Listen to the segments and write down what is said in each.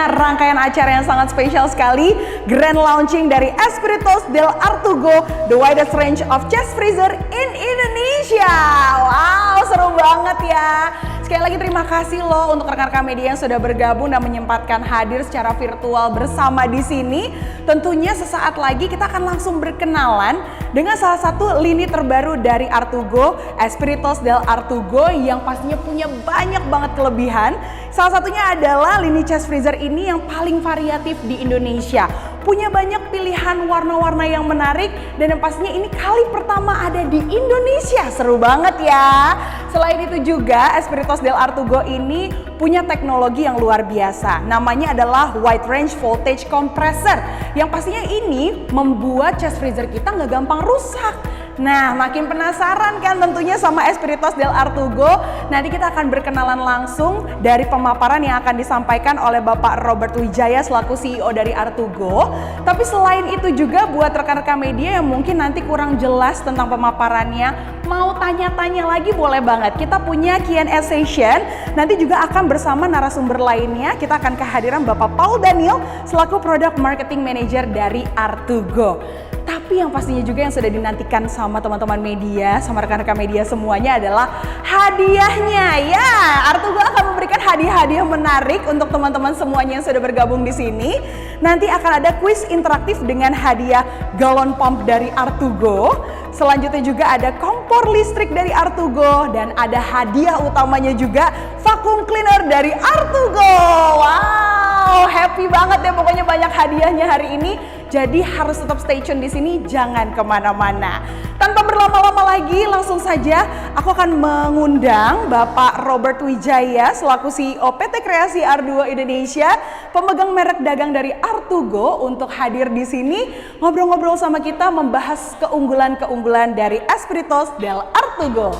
punya rangkaian acara yang sangat spesial sekali, grand launching dari Espiritos del Artugo, the widest range of chest freezer in Indonesia. Wow, seru banget ya. Sekali lagi terima kasih loh untuk rekan-rekan media yang sudah bergabung dan menyempatkan hadir secara virtual bersama di sini. Tentunya sesaat lagi kita akan langsung berkenalan dengan salah satu lini terbaru dari Artugo, Espiritos del Artugo, yang pastinya punya banyak banget kelebihan. Salah satunya adalah lini chest freezer ini yang paling variatif di Indonesia. Punya banyak pilihan warna-warna yang menarik dan yang pastinya ini kali pertama ada di Indonesia. Seru banget ya. Selain itu juga Espiritos del Artugo ini punya teknologi yang luar biasa. Namanya adalah Wide Range Voltage Compressor yang pastinya ini membuat chest freezer kita nggak gampang rusak. Nah, makin penasaran kan tentunya sama Espiritos del Artugo. Nanti kita akan berkenalan langsung dari pemaparan yang akan disampaikan oleh Bapak Robert Wijaya selaku CEO dari Artugo. Tapi selain itu juga buat rekan-rekan media yang mungkin nanti kurang jelas tentang pemaparannya, mau tanya-tanya lagi boleh banget. Kita punya Q&A session, nanti juga akan bersama narasumber lainnya. Kita akan kehadiran Bapak Paul Daniel selaku Product Marketing Manager dari Artugo. Tapi yang pastinya juga yang sudah dinantikan sama teman-teman media, sama rekan-rekan media semuanya adalah hadiahnya. Ya, Artugo akan memberikan hadiah-hadiah menarik untuk teman-teman semuanya yang sudah bergabung di sini. Nanti akan ada kuis interaktif dengan hadiah galon pump dari Artugo. Selanjutnya juga ada kompor listrik dari Artugo dan ada hadiah utamanya juga vacuum cleaner dari Artugo. Wow, happy banget ya, pokoknya banyak hadiahnya hari ini. Jadi harus tetap stay tune di sini, jangan kemana-mana. Tanpa berlama-lama lagi, langsung saja aku akan mengundang Bapak Robert Wijaya selaku CEO PT Kreasi R2 Indonesia, pemegang merek dagang dari Artugo, untuk hadir di sini ngobrol-ngobrol sama kita membahas keunggulan-keunggulan dari Espiritos del Artugo.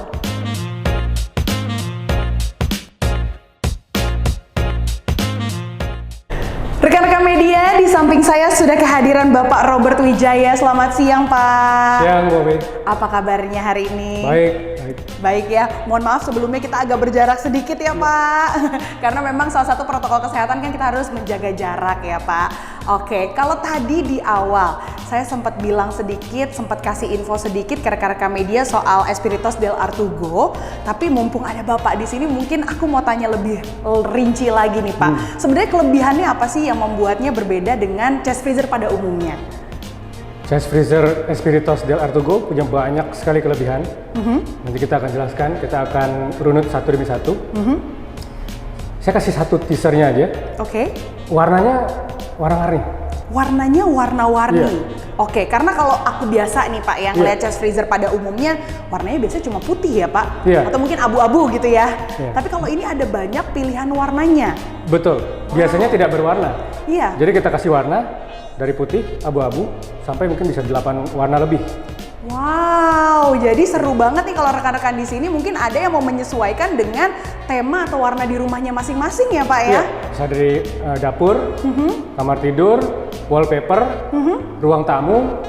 Rekan-rekan media, di samping saya sudah kehadiran Bapak Robert Wijaya. Selamat siang, Pak. Siang, Bobi. Apa kabarnya hari ini? Baik. Baik ya. Mohon maaf sebelumnya kita agak berjarak sedikit ya, Pak. Karena memang salah satu protokol kesehatan kan kita harus menjaga jarak ya, Pak. Oke, kalau tadi di awal saya sempat bilang sedikit, sempat kasih info sedikit ke rekan-rekan media soal Espiritos del Artugo. Tapi mumpung ada Bapak di sini, mungkin aku mau tanya lebih rinci lagi nih, Pak. Sebenarnya kelebihannya apa sih yang membuatnya berbeda dengan chest freezer pada umumnya? Chest freezer Espiritos del Artugo punya banyak sekali kelebihan. Nanti kita akan jelaskan, kita akan runut satu demi satu. Saya kasih satu teasernya aja. Oke. Warnanya warna-warni. Warnanya warna-warni. Yeah. Oke, karena kalau aku biasa nih Pak yang lihat chest freezer pada umumnya warnanya biasanya cuma putih ya Pak, atau mungkin abu-abu gitu ya. Tapi kalau ini ada banyak pilihan warnanya. Betul. Biasanya tidak berwarna. Iya. Jadi kita kasih warna dari putih, abu-abu, sampai mungkin bisa 8 warna lebih. Wow, jadi seru banget nih kalau rekan-rekan di sini mungkin ada yang mau menyesuaikan dengan tema atau warna di rumahnya masing-masing ya Pak ya? Bisa dari dapur, kamar tidur, wallpaper, ruang tamu,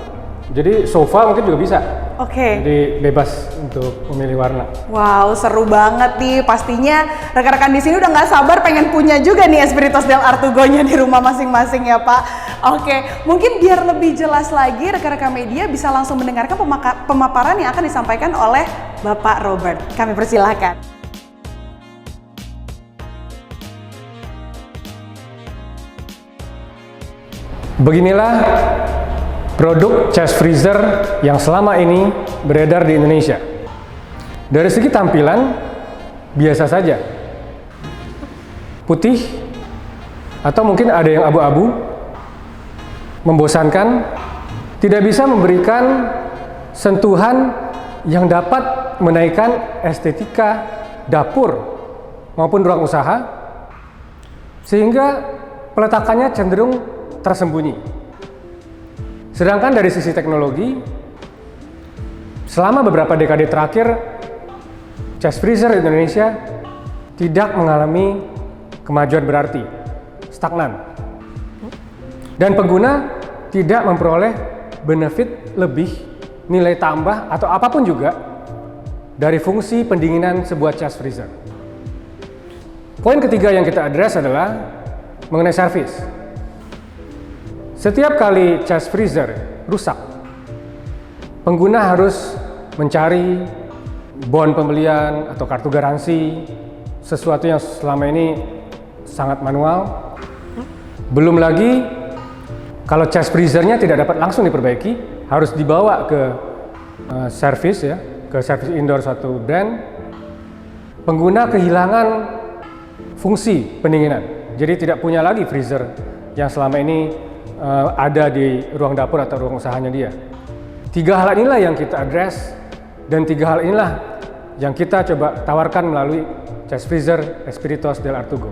jadi sofa mungkin juga bisa. Oke. Jadi bebas untuk memilih warna. Wow, seru banget nih. Pastinya rekan-rekan di sini udah nggak sabar pengen punya juga nih Espiritos del Artugo-nya di rumah masing-masing ya Pak. Oke, mungkin biar lebih jelas lagi rekan-rekan media bisa langsung mendengarkan pemaparan yang akan disampaikan oleh Bapak Robert. Kami persilahkan. Beginilah produk chest freezer yang selama ini beredar di Indonesia. Dari segi tampilan, biasa saja. Putih, atau mungkin ada yang abu-abu, membosankan, tidak bisa memberikan sentuhan yang dapat menaikkan estetika dapur maupun ruang usaha, sehingga peletakannya cenderung tersembunyi. Sedangkan dari sisi teknologi, selama beberapa dekade terakhir, chest freezer Indonesia tidak mengalami kemajuan berarti, stagnan. Dan pengguna tidak memperoleh benefit lebih, nilai tambah, atau apapun juga dari fungsi pendinginan sebuah chest freezer. Poin ketiga yang kita address adalah mengenai servis. Setiap kali chest freezer rusak, pengguna harus mencari bon pembelian atau kartu garansi, sesuatu yang selama ini sangat manual. Belum lagi kalau chest freezernya tidak dapat langsung diperbaiki, harus dibawa ke servis ya, ke servis indoor suatu brand. Pengguna kehilangan fungsi pendinginan, jadi tidak punya lagi freezer yang selama ini ada di ruang dapur atau ruang usahanya dia. 3 hal inilah yang kita address, dan 3 hal inilah yang kita coba tawarkan melalui chest freezer Espiritos del Artugo.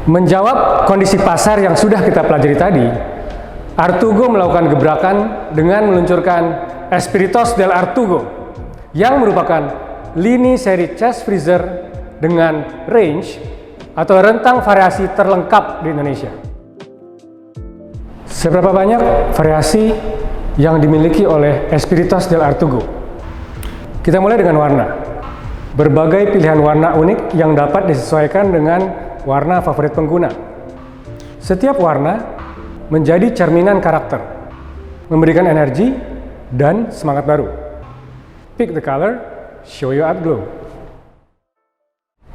Menjawab kondisi pasar yang sudah kita pelajari tadi, Artugo melakukan gebrakan dengan meluncurkan Espiritos del Artugo yang merupakan lini seri chest freezer dengan range atau rentang variasi terlengkap di Indonesia. Seberapa banyak variasi yang dimiliki oleh Espiritos del Artugo? Kita mulai dengan warna. Berbagai pilihan warna unik yang dapat disesuaikan dengan warna favorit pengguna. Setiap warna menjadi cerminan karakter, memberikan energi dan semangat baru. Pick the color, show your art glow.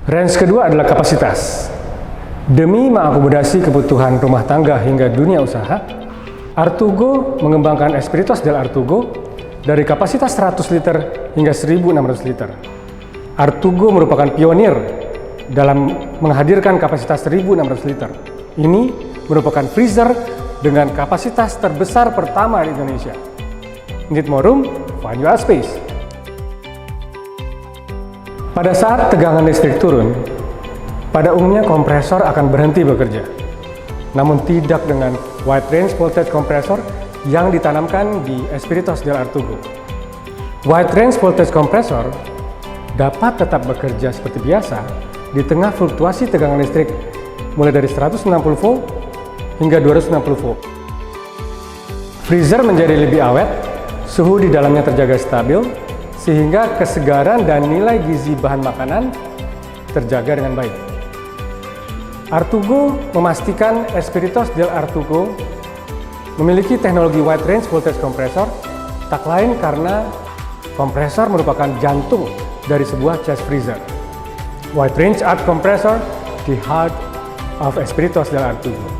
Range kedua adalah kapasitas. Demi mengakomodasi kebutuhan rumah tangga hingga dunia usaha, Artugo mengembangkan Espiritos del Artugo dari kapasitas 100 liter hingga 1.600 liter. Artugo merupakan pionir dalam menghadirkan kapasitas 1.600 liter. Ini merupakan freezer dengan kapasitas terbesar pertama di Indonesia. Need more room? Find your space. Pada saat tegangan listrik turun, pada umumnya kompresor akan berhenti bekerja. Namun tidak dengan wide range voltage compressor yang ditanamkan di Espiritos del Artugo. Wide range voltage compressor dapat tetap bekerja seperti biasa di tengah fluktuasi tegangan listrik mulai dari 160 volt hingga 260 volt. Freezer menjadi lebih awet, suhu di dalamnya terjaga stabil, sehingga kesegaran dan nilai gizi bahan makanan terjaga dengan baik. Artugo memastikan Espiritos del Artugo memiliki teknologi wide range voltage compressor, tak lain karena kompresor merupakan jantung dari sebuah chest freezer. Wide range art compressor, the heart of Espiritos del Artugo.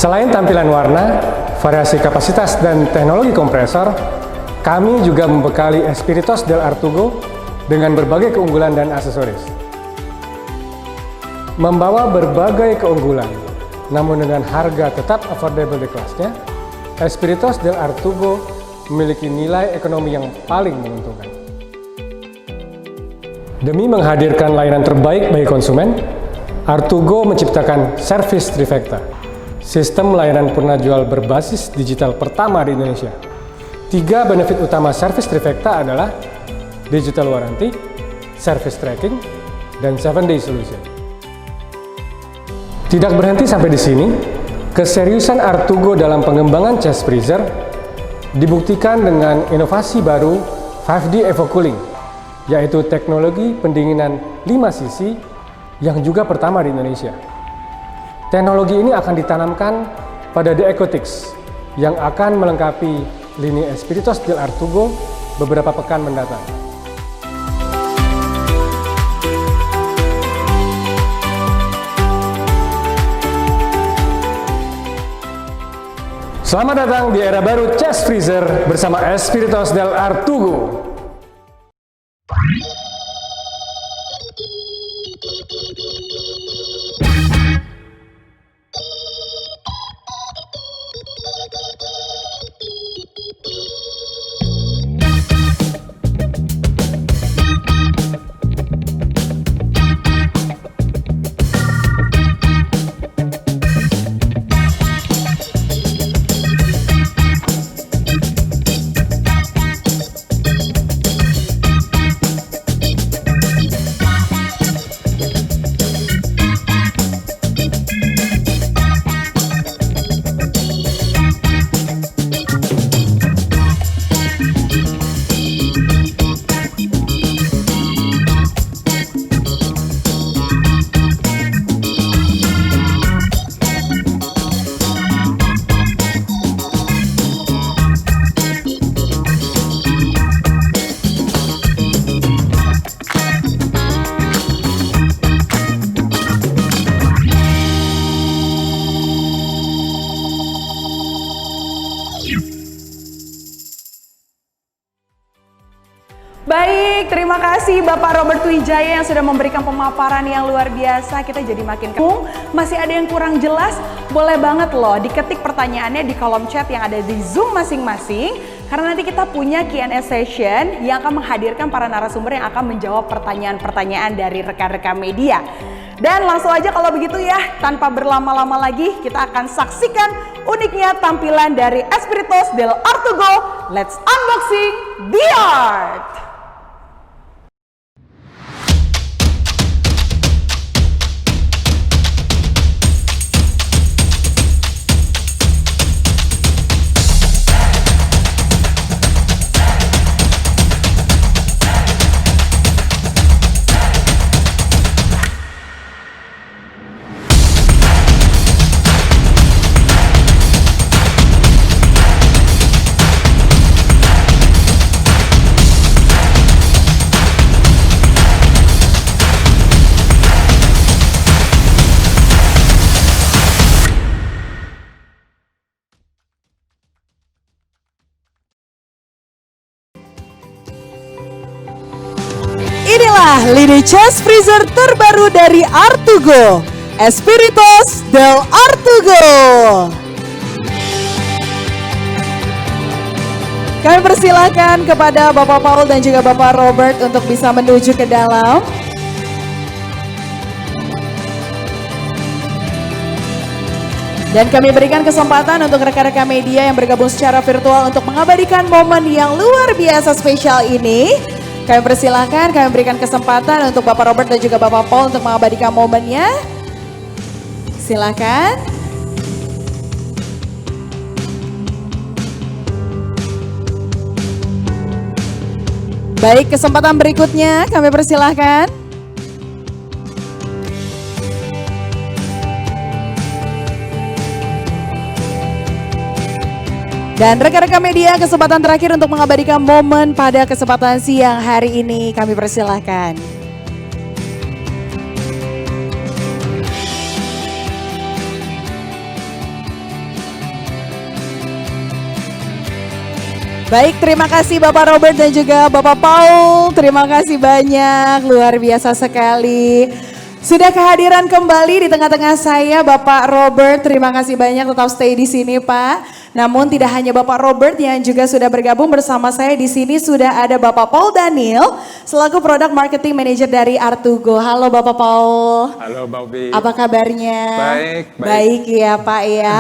Selain tampilan warna, variasi kapasitas, dan teknologi kompresor, kami juga membekali Espiritos del Artugo dengan berbagai keunggulan dan aksesoris. Membawa berbagai keunggulan, namun dengan harga tetap affordable di kelasnya, Espiritos del Artugo memiliki nilai ekonomi yang paling menguntungkan. Demi menghadirkan layanan terbaik bagi konsumen, Artugo menciptakan Service Trifecta, sistem layanan purna jual berbasis digital pertama di Indonesia. 3 benefit utama Service Trifecta adalah digital warranty, service tracking, dan 7-day solution. Tidak berhenti sampai di sini, keseriusan Artugo dalam pengembangan chest freezer dibuktikan dengan inovasi baru 5D Evo Cooling, yaitu teknologi pendinginan 5 sisi yang juga pertama di Indonesia. Teknologi ini akan ditanamkan pada The Ecotix yang akan melengkapi lini Espiritos del Artugo beberapa pekan mendatang. Selamat datang di era baru chest freezer bersama Espiritos del Artugo. Baik, terima kasih Bapak Robert Wijaya yang sudah memberikan pemaparan yang luar biasa. Kita jadi makin masih ada yang kurang jelas, boleh banget loh diketik pertanyaannya di kolom chat yang ada di Zoom masing-masing. Karena nanti kita punya Q&A session yang akan menghadirkan para narasumber yang akan menjawab pertanyaan-pertanyaan dari rekan-rekan media. Dan langsung aja kalau begitu ya, tanpa berlama-lama lagi, kita akan saksikan uniknya tampilan dari Espiritos del Artugo. Let's unboxing the art! Inilah lini chest freezer terbaru dari Artugo, Espiritos del Artugo. Kami persilakan kepada Bapak Paul dan juga Bapak Robert untuk bisa menuju ke dalam. Dan kami berikan kesempatan untuk rekan-rekan media yang bergabung secara virtual untuk mengabadikan momen yang luar biasa spesial ini. Kami persilahkan, kami berikan kesempatan untuk Bapak Robert dan juga Bapak Paul untuk mengabadikan momennya. Silakan. Baik, kesempatan berikutnya kami persilahkan. Dan rekan-rekan media, kesempatan terakhir untuk mengabadikan momen pada kesempatan siang hari ini, kami persilahkan. Baik, terima kasih Bapak Robert dan juga Bapak Paul. Terima kasih banyak, luar biasa sekali. Sudah kehadiran kembali di tengah-tengah saya Bapak Robert. Terima kasih banyak, tetap stay di sini Pak. Namun tidak hanya Bapak Robert yang juga sudah bergabung bersama saya di sini, sudah ada Bapak Paul Daniel selaku Product Marketing Manager dari Artugo. Halo Bapak Paul. Halo Mbak Ubi. Apa kabarnya? Baik. Baik ya Pak ya.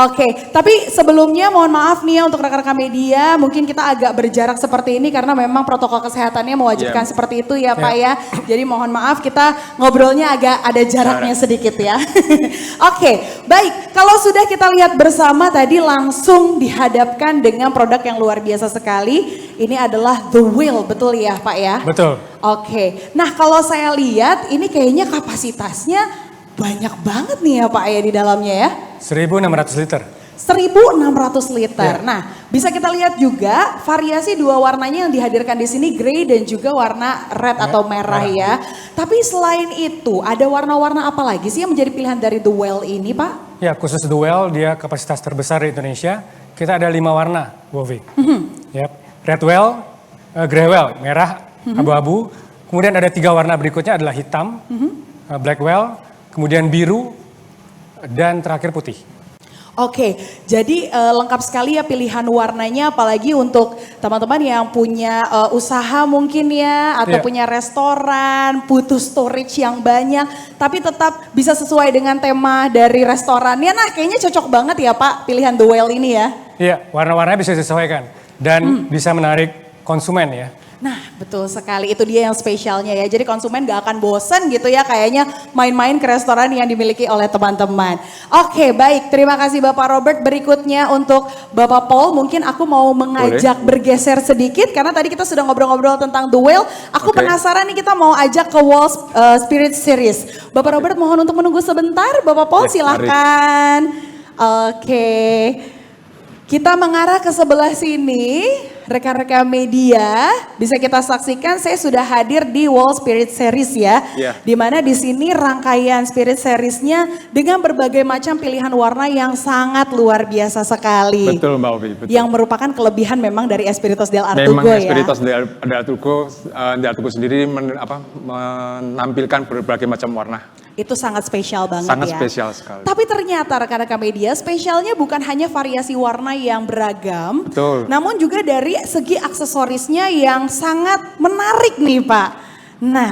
Oke, tapi sebelumnya mohon maaf nih ya untuk rekan-rekan media, mungkin kita agak berjarak seperti ini karena memang protokol kesehatannya mewajibkan seperti itu ya Pak ya. Jadi mohon maaf kita ngobrolnya agak ada jaraknya sedikit ya. Oke, baik. Kalau sudah kita lihat bersama tadi langsung dihadapkan dengan produk yang luar biasa sekali. Ini adalah The Wheel, betul ya Pak ya? Betul. Oke, nah kalau saya lihat ini kayaknya kapasitasnya banyak banget nih ya Pak ya di dalamnya ya. 1.600 liter. 1.600 liter. Ya. Nah, bisa kita lihat juga variasi dua warnanya yang dihadirkan di sini, grey dan juga warna red atau merah ya. Tapi selain itu, ada warna-warna apa lagi sih yang menjadi pilihan dari The Well ini, Pak? Ya, khusus The Well, dia kapasitas terbesar di Indonesia. Kita ada 5 warna, Wovi. Yap. Red Well, Grey Well, merah, abu-abu. Kemudian ada 3 warna berikutnya adalah hitam, Black Well, kemudian biru, dan terakhir putih. Oke, jadi lengkap sekali ya pilihan warnanya, apalagi untuk teman-teman yang punya usaha mungkin ya, atau punya restoran, butuh storage yang banyak, tapi tetap bisa sesuai dengan tema dari restorannya. Nah, kayaknya cocok banget ya Pak pilihan The Well ini ya. Iya, warna-warnanya bisa disesuaikan dan bisa menarik konsumen ya. Nah, betul sekali. Itu dia yang spesialnya ya. Jadi konsumen gak akan bosen gitu ya kayaknya main-main ke restoran yang dimiliki oleh teman-teman. Oke, baik. Terima kasih Bapak Robert. Berikutnya untuk Bapak Paul, mungkin aku mau mengajak bergeser sedikit karena tadi kita sudah ngobrol-ngobrol tentang The Wheel. Aku penasaran nih, kita mau ajak ke Wall Spirit Series. Bapak Robert mohon untuk menunggu sebentar. Bapak Paul silahkan. Oke. Kita mengarah ke sebelah sini, rekan-rekan media bisa kita saksikan saya sudah hadir di Wall Spirit Series ya. Di mana di sini rangkaian Spirit Series-nya dengan berbagai macam pilihan warna yang sangat luar biasa sekali. Betul Mbak Ubi. Betul. Yang merupakan kelebihan memang dari Espiritos del Artugo memang ya. Espiritos del Artugo sendiri menampilkan berbagai macam warna. Itu sangat spesial banget Sangat ya. spesial sekali. Tapi ternyata rekan-rekan media spesialnya bukan hanya variasi warna yang beragam. Betul. Namun juga dari segi aksesorisnya yang sangat menarik nih Pak. Nah,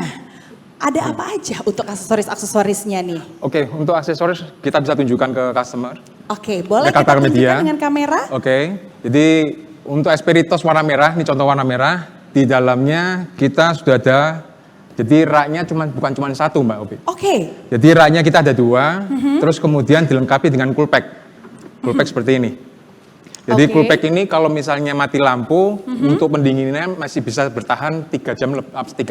ada apa aja untuk aksesoris-aksesorisnya nih? Oke, untuk aksesoris kita bisa tunjukkan ke customer. Oke, boleh Rekan-rekan kita tunjukkan media. dengan kamera? Oke, jadi untuk Espiritos warna merah, ini contoh warna merah. Di dalamnya kita sudah ada, jadi raknya bukan cuma satu Mbak Ubi. Oke. Jadi raknya kita ada 2, terus kemudian dilengkapi dengan cool pack. Cool pack seperti ini. Jadi cool pack ini kalau misalnya mati lampu, untuk pendinginannya masih bisa bertahan 3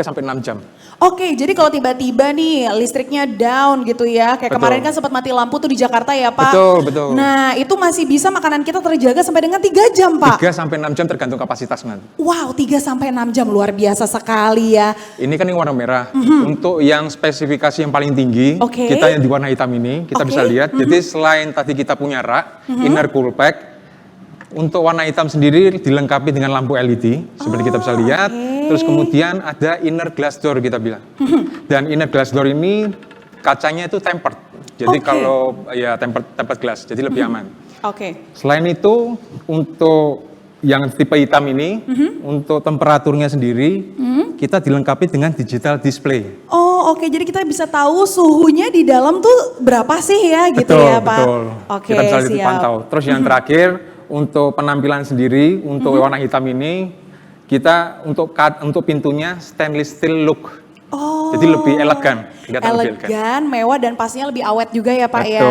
sampai 6 jam. Oke, jadi kalau tiba-tiba nih listriknya down gitu ya, kayak kemarin kan sempat mati lampu tuh di Jakarta ya Pak. Betul, betul. Nah, itu masih bisa makanan kita terjaga sampai dengan 3 jam Pak. 3 sampai 6 jam tergantung kapasitas nanti. Wow, 3 sampai 6 jam luar biasa sekali ya. Ini kan yang warna merah. Untuk yang spesifikasi yang paling tinggi, kita yang di warna hitam ini, kita bisa lihat. Jadi selain tadi kita punya rak, inner cool pack, untuk warna hitam sendiri dilengkapi dengan lampu LED, seperti kita bisa lihat. Terus kemudian ada inner glass door kita bilang. Dan inner glass door ini kacanya itu tempered. Jadi kalau ya tempered glass, jadi lebih aman. Selain itu untuk yang tipe hitam ini, untuk temperaturnya sendiri, kita dilengkapi dengan digital display. Oh oke, jadi kita bisa tahu suhunya di dalam tuh berapa sih ya gitu ya Pak? Betul, Oke, kita bisa siap. pantau. Terus yang terakhir, untuk penampilan sendiri, untuk warna hitam ini, kita untuk pintunya stainless steel look. Jadi lebih elegan. Elegan, mewah dan pastinya lebih awet juga ya Pak Betul. ya.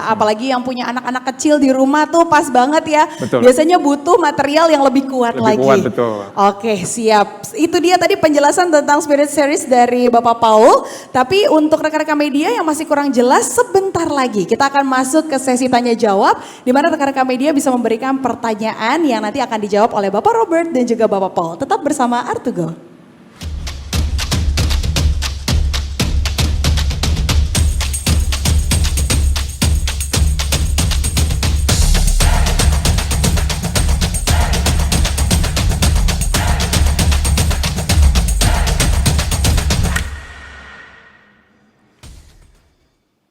Apalagi yang punya anak-anak kecil di rumah tuh pas banget ya. Betul. Biasanya butuh material yang lebih kuat lagi. Lebih kuat, betul. Oke, siap. Itu dia tadi penjelasan tentang Spirit Series dari Bapak Paul. Tapi untuk rekan-rekan media yang masih kurang jelas, sebentar lagi kita akan masuk ke sesi tanya jawab, di mana rekan-rekan media bisa memberikan pertanyaan yang nanti akan dijawab oleh Bapak Robert dan juga Bapak Paul. Tetap bersama Artugo.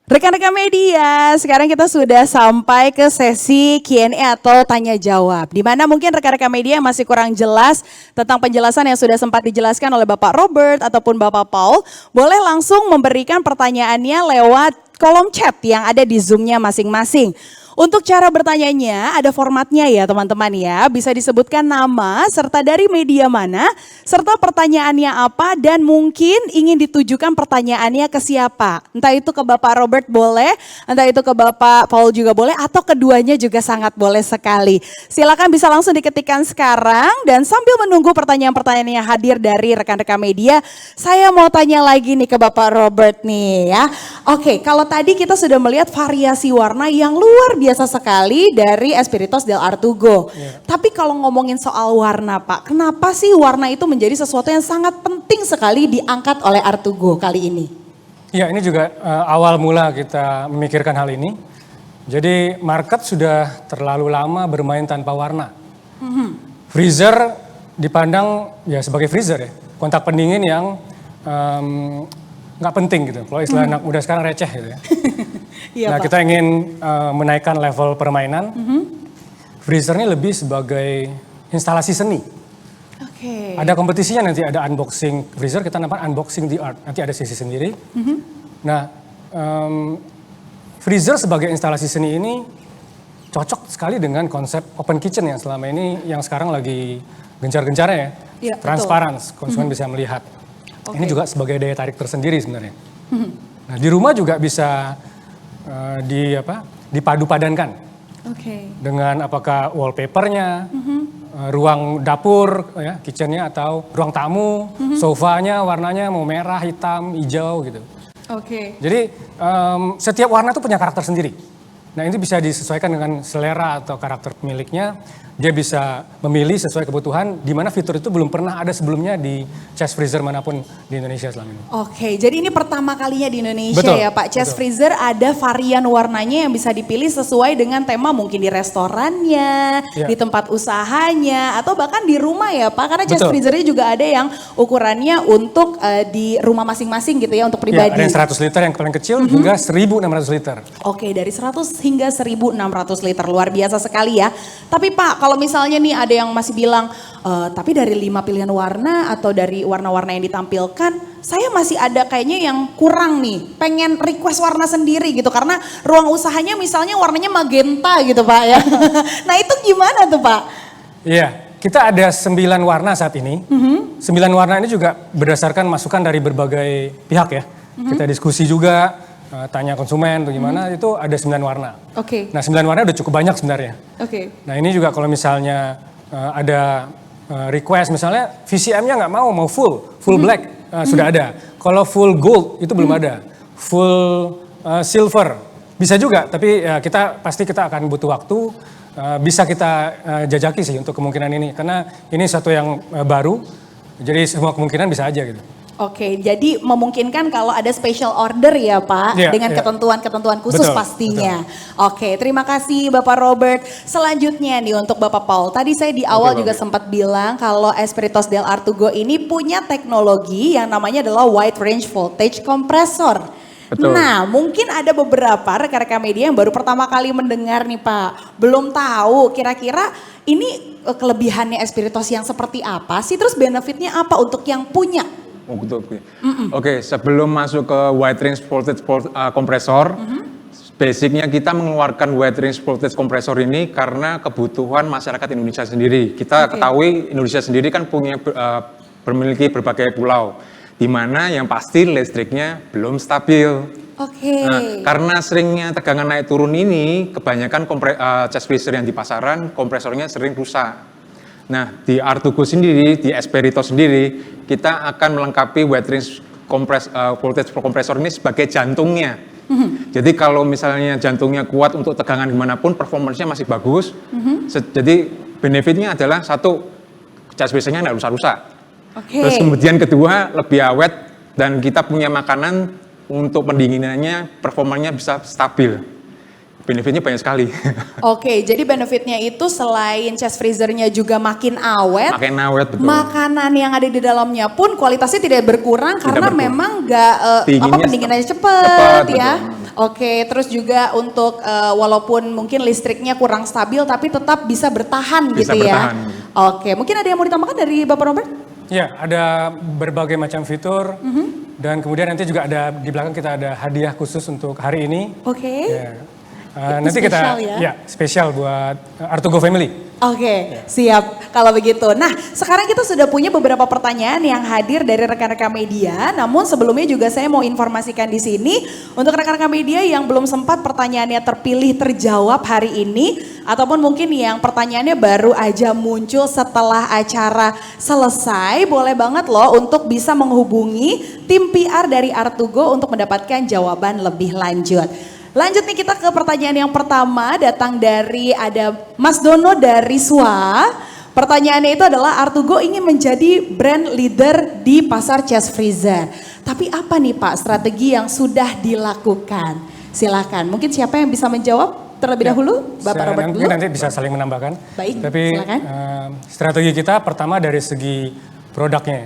Rekan-rekan media, sekarang kita sudah sampai ke sesi Q&A atau tanya jawab. Di mana mungkin rekan-rekan media yang masih kurang jelas tentang penjelasan yang sudah sempat dijelaskan oleh Bapak Robert ataupun Bapak Paul, boleh langsung memberikan pertanyaannya lewat kolom chat yang ada di Zoom-nya masing-masing. Untuk cara bertanyanya ada formatnya ya teman-teman ya. Bisa disebutkan nama serta dari media mana, serta pertanyaannya apa dan mungkin ingin ditujukan pertanyaannya ke siapa. Entah itu ke Bapak Robert boleh, entah itu ke Bapak Paul juga boleh, atau keduanya juga sangat boleh sekali. Silakan bisa langsung diketikkan sekarang dan sambil menunggu pertanyaan-pertanyaan yang hadir dari rekan-rekan media, saya mau tanya lagi nih ke Bapak Robert nih ya. Oke, kalau tadi kita sudah melihat variasi warna yang luar biasa sekali dari Espiritos del Artugo. Tapi kalau ngomongin soal warna Pak, kenapa sih warna itu menjadi sesuatu yang sangat penting sekali diangkat oleh Artugo kali ini? Ya, ini juga awal mula kita memikirkan hal ini. Jadi market sudah terlalu lama bermain tanpa warna. Freezer dipandang ya sebagai freezer ya, kontak pendingin yang nggak penting gitu. Kalau istilah anak muda sekarang receh gitu ya. Iya, Nah Pak. kita ingin menaikkan level permainan. Freezer ini lebih sebagai instalasi seni. Oke. Ada kompetisinya nanti, ada unboxing freezer, kita nampak unboxing the art. Nanti ada sesi sendiri. Nah freezer sebagai instalasi seni ini cocok sekali dengan konsep open kitchen yang selama ini, yang sekarang lagi gencar-gencarnya ya. Iya, betul. Transparan, konsumen bisa melihat. Oke. Ini juga sebagai daya tarik tersendiri sebenarnya. Nah di rumah juga bisa dipadu-padankan Oke. dengan apakah wallpapernya, ruang dapur, ya, kitchennya atau ruang tamu, sofanya warnanya mau merah, hitam, hijau gitu. Oke. Jadi setiap warna itu punya karakter sendiri. Nah ini bisa disesuaikan dengan selera atau karakter pemiliknya. Dia bisa memilih sesuai kebutuhan, di mana fitur itu belum pernah ada sebelumnya di chest freezer manapun di Indonesia selama ini. Oke, jadi ini pertama kalinya di Indonesia Betul, ya Pak. Chest betul. freezer ada varian warnanya yang bisa dipilih sesuai dengan tema mungkin di restorannya, Ya. di tempat usahanya, atau bahkan di rumah ya Pak. Karena chest Betul. freezernya juga ada yang ukurannya untuk di rumah masing-masing gitu ya, untuk Ya, ada pribadi. yang 100 liter yang paling kecil hingga 1.600 liter. Oke, dari 100 hingga 1.600 liter, luar biasa sekali ya. Tapi Pak, kalau misalnya nih ada yang masih bilang, tapi dari 5 pilihan warna atau dari warna-warna yang ditampilkan, saya masih ada kayaknya yang kurang nih, pengen request warna sendiri gitu. Karena ruang usahanya misalnya warnanya magenta gitu Pak ya. Nah itu gimana tuh Pak? Iya, kita ada 9 warna saat ini. 9 warna ini juga berdasarkan masukan dari berbagai pihak ya. Kita diskusi juga, tanya konsumen atau gimana, itu ada 9 warna. Oke, Nah 9 warna udah cukup banyak sebenarnya. oke. Nah ini juga kalau misalnya ada request, misalnya VCM-nya nggak mau full black, sudah ada. Kalau full gold itu belum ada. Full silver bisa juga, tapi ya pasti kita akan butuh waktu. Bisa kita jajaki sih untuk kemungkinan ini, karena ini satu yang baru, jadi semua kemungkinan bisa aja gitu. Oke, jadi memungkinkan kalau ada special order ya Pak, Iya, dengan iya. ketentuan-ketentuan khusus Betul, pastinya. Oke, terima kasih Bapak Robert. Selanjutnya nih untuk Bapak Paul, tadi saya di awal Oke, juga Bapak. sempat bilang kalau Espiritos del Artugo ini punya teknologi yang namanya adalah wide range voltage compressor. Betul. Nah, mungkin ada beberapa rekan-rekan media yang baru pertama kali mendengar nih Pak, belum tahu kira-kira ini kelebihannya Espiritos yang seperti apa sih, terus benefitnya apa untuk yang punya? Oh, betul. Oke, sebelum masuk ke wide range voltage kompresor, basicnya kita mengeluarkan wide range voltage kompresor ini karena kebutuhan masyarakat Indonesia sendiri. Kita Oke. ketahui Indonesia sendiri kan memiliki berbagai pulau, di mana yang pasti listriknya belum stabil. Oke. Nah, karena seringnya tegangan naik turun ini, kebanyakan chest freezer yang di pasaran kompresornya sering rusak. Nah, di Artugo sendiri, di Espiritos sendiri, kita akan melengkapi wide range voltage kompresor ini sebagai jantungnya. Jadi kalau misalnya jantungnya kuat untuk tegangan dimanapun, performance-nya masih bagus. Jadi benefitnya adalah satu, chest freezer-nya nggak rusak-rusak. Oke. Terus kemudian kedua, lebih awet dan kita punya makanan untuk pendinginannya, performanya bisa stabil. benefitnya banyak sekali. Oke, jadi benefitnya itu selain chest freezernya juga makin awet. Makin awet, betul. Makanan yang ada di dalamnya pun kualitasnya tidak berkurang Tidak karena berkurang. memang nggak pendinginannya cepet ya. betul. Oke, terus juga untuk walaupun mungkin listriknya kurang stabil tapi tetap bisa bertahan Bisa gitu ya. bertahan. Oke, mungkin ada yang mau ditambahkan dari Bapak Robert? Ya, ada berbagai macam fitur dan kemudian nanti juga ada di belakang kita ada hadiah khusus untuk hari ini. Oke. Ya. Itu Nanti kita spesial ya? spesial buat Artugo Family. Oke, siap kalau begitu. Nah, sekarang kita sudah punya beberapa pertanyaan yang hadir dari rekan-rekan media. Namun sebelumnya juga saya mau informasikan di sini untuk rekan-rekan media yang belum sempat pertanyaannya terpilih terjawab hari ini ataupun mungkin yang pertanyaannya baru aja muncul setelah acara selesai, boleh banget loh untuk bisa menghubungi tim PR dari Artugo untuk mendapatkan jawaban lebih lanjut. Lanjut nih kita ke pertanyaan yang pertama, datang dari ada Mas Dono dari SWA. Pertanyaannya itu adalah Artugo ingin menjadi brand leader di pasar chest freezer. Tapi apa nih Pak strategi yang sudah dilakukan? Silakan, mungkin siapa yang bisa menjawab terlebih dahulu? Bapak Robert dulu. Nanti bisa saling menambahkan. Baik, Tapi silakan. strategi kita pertama dari segi produknya.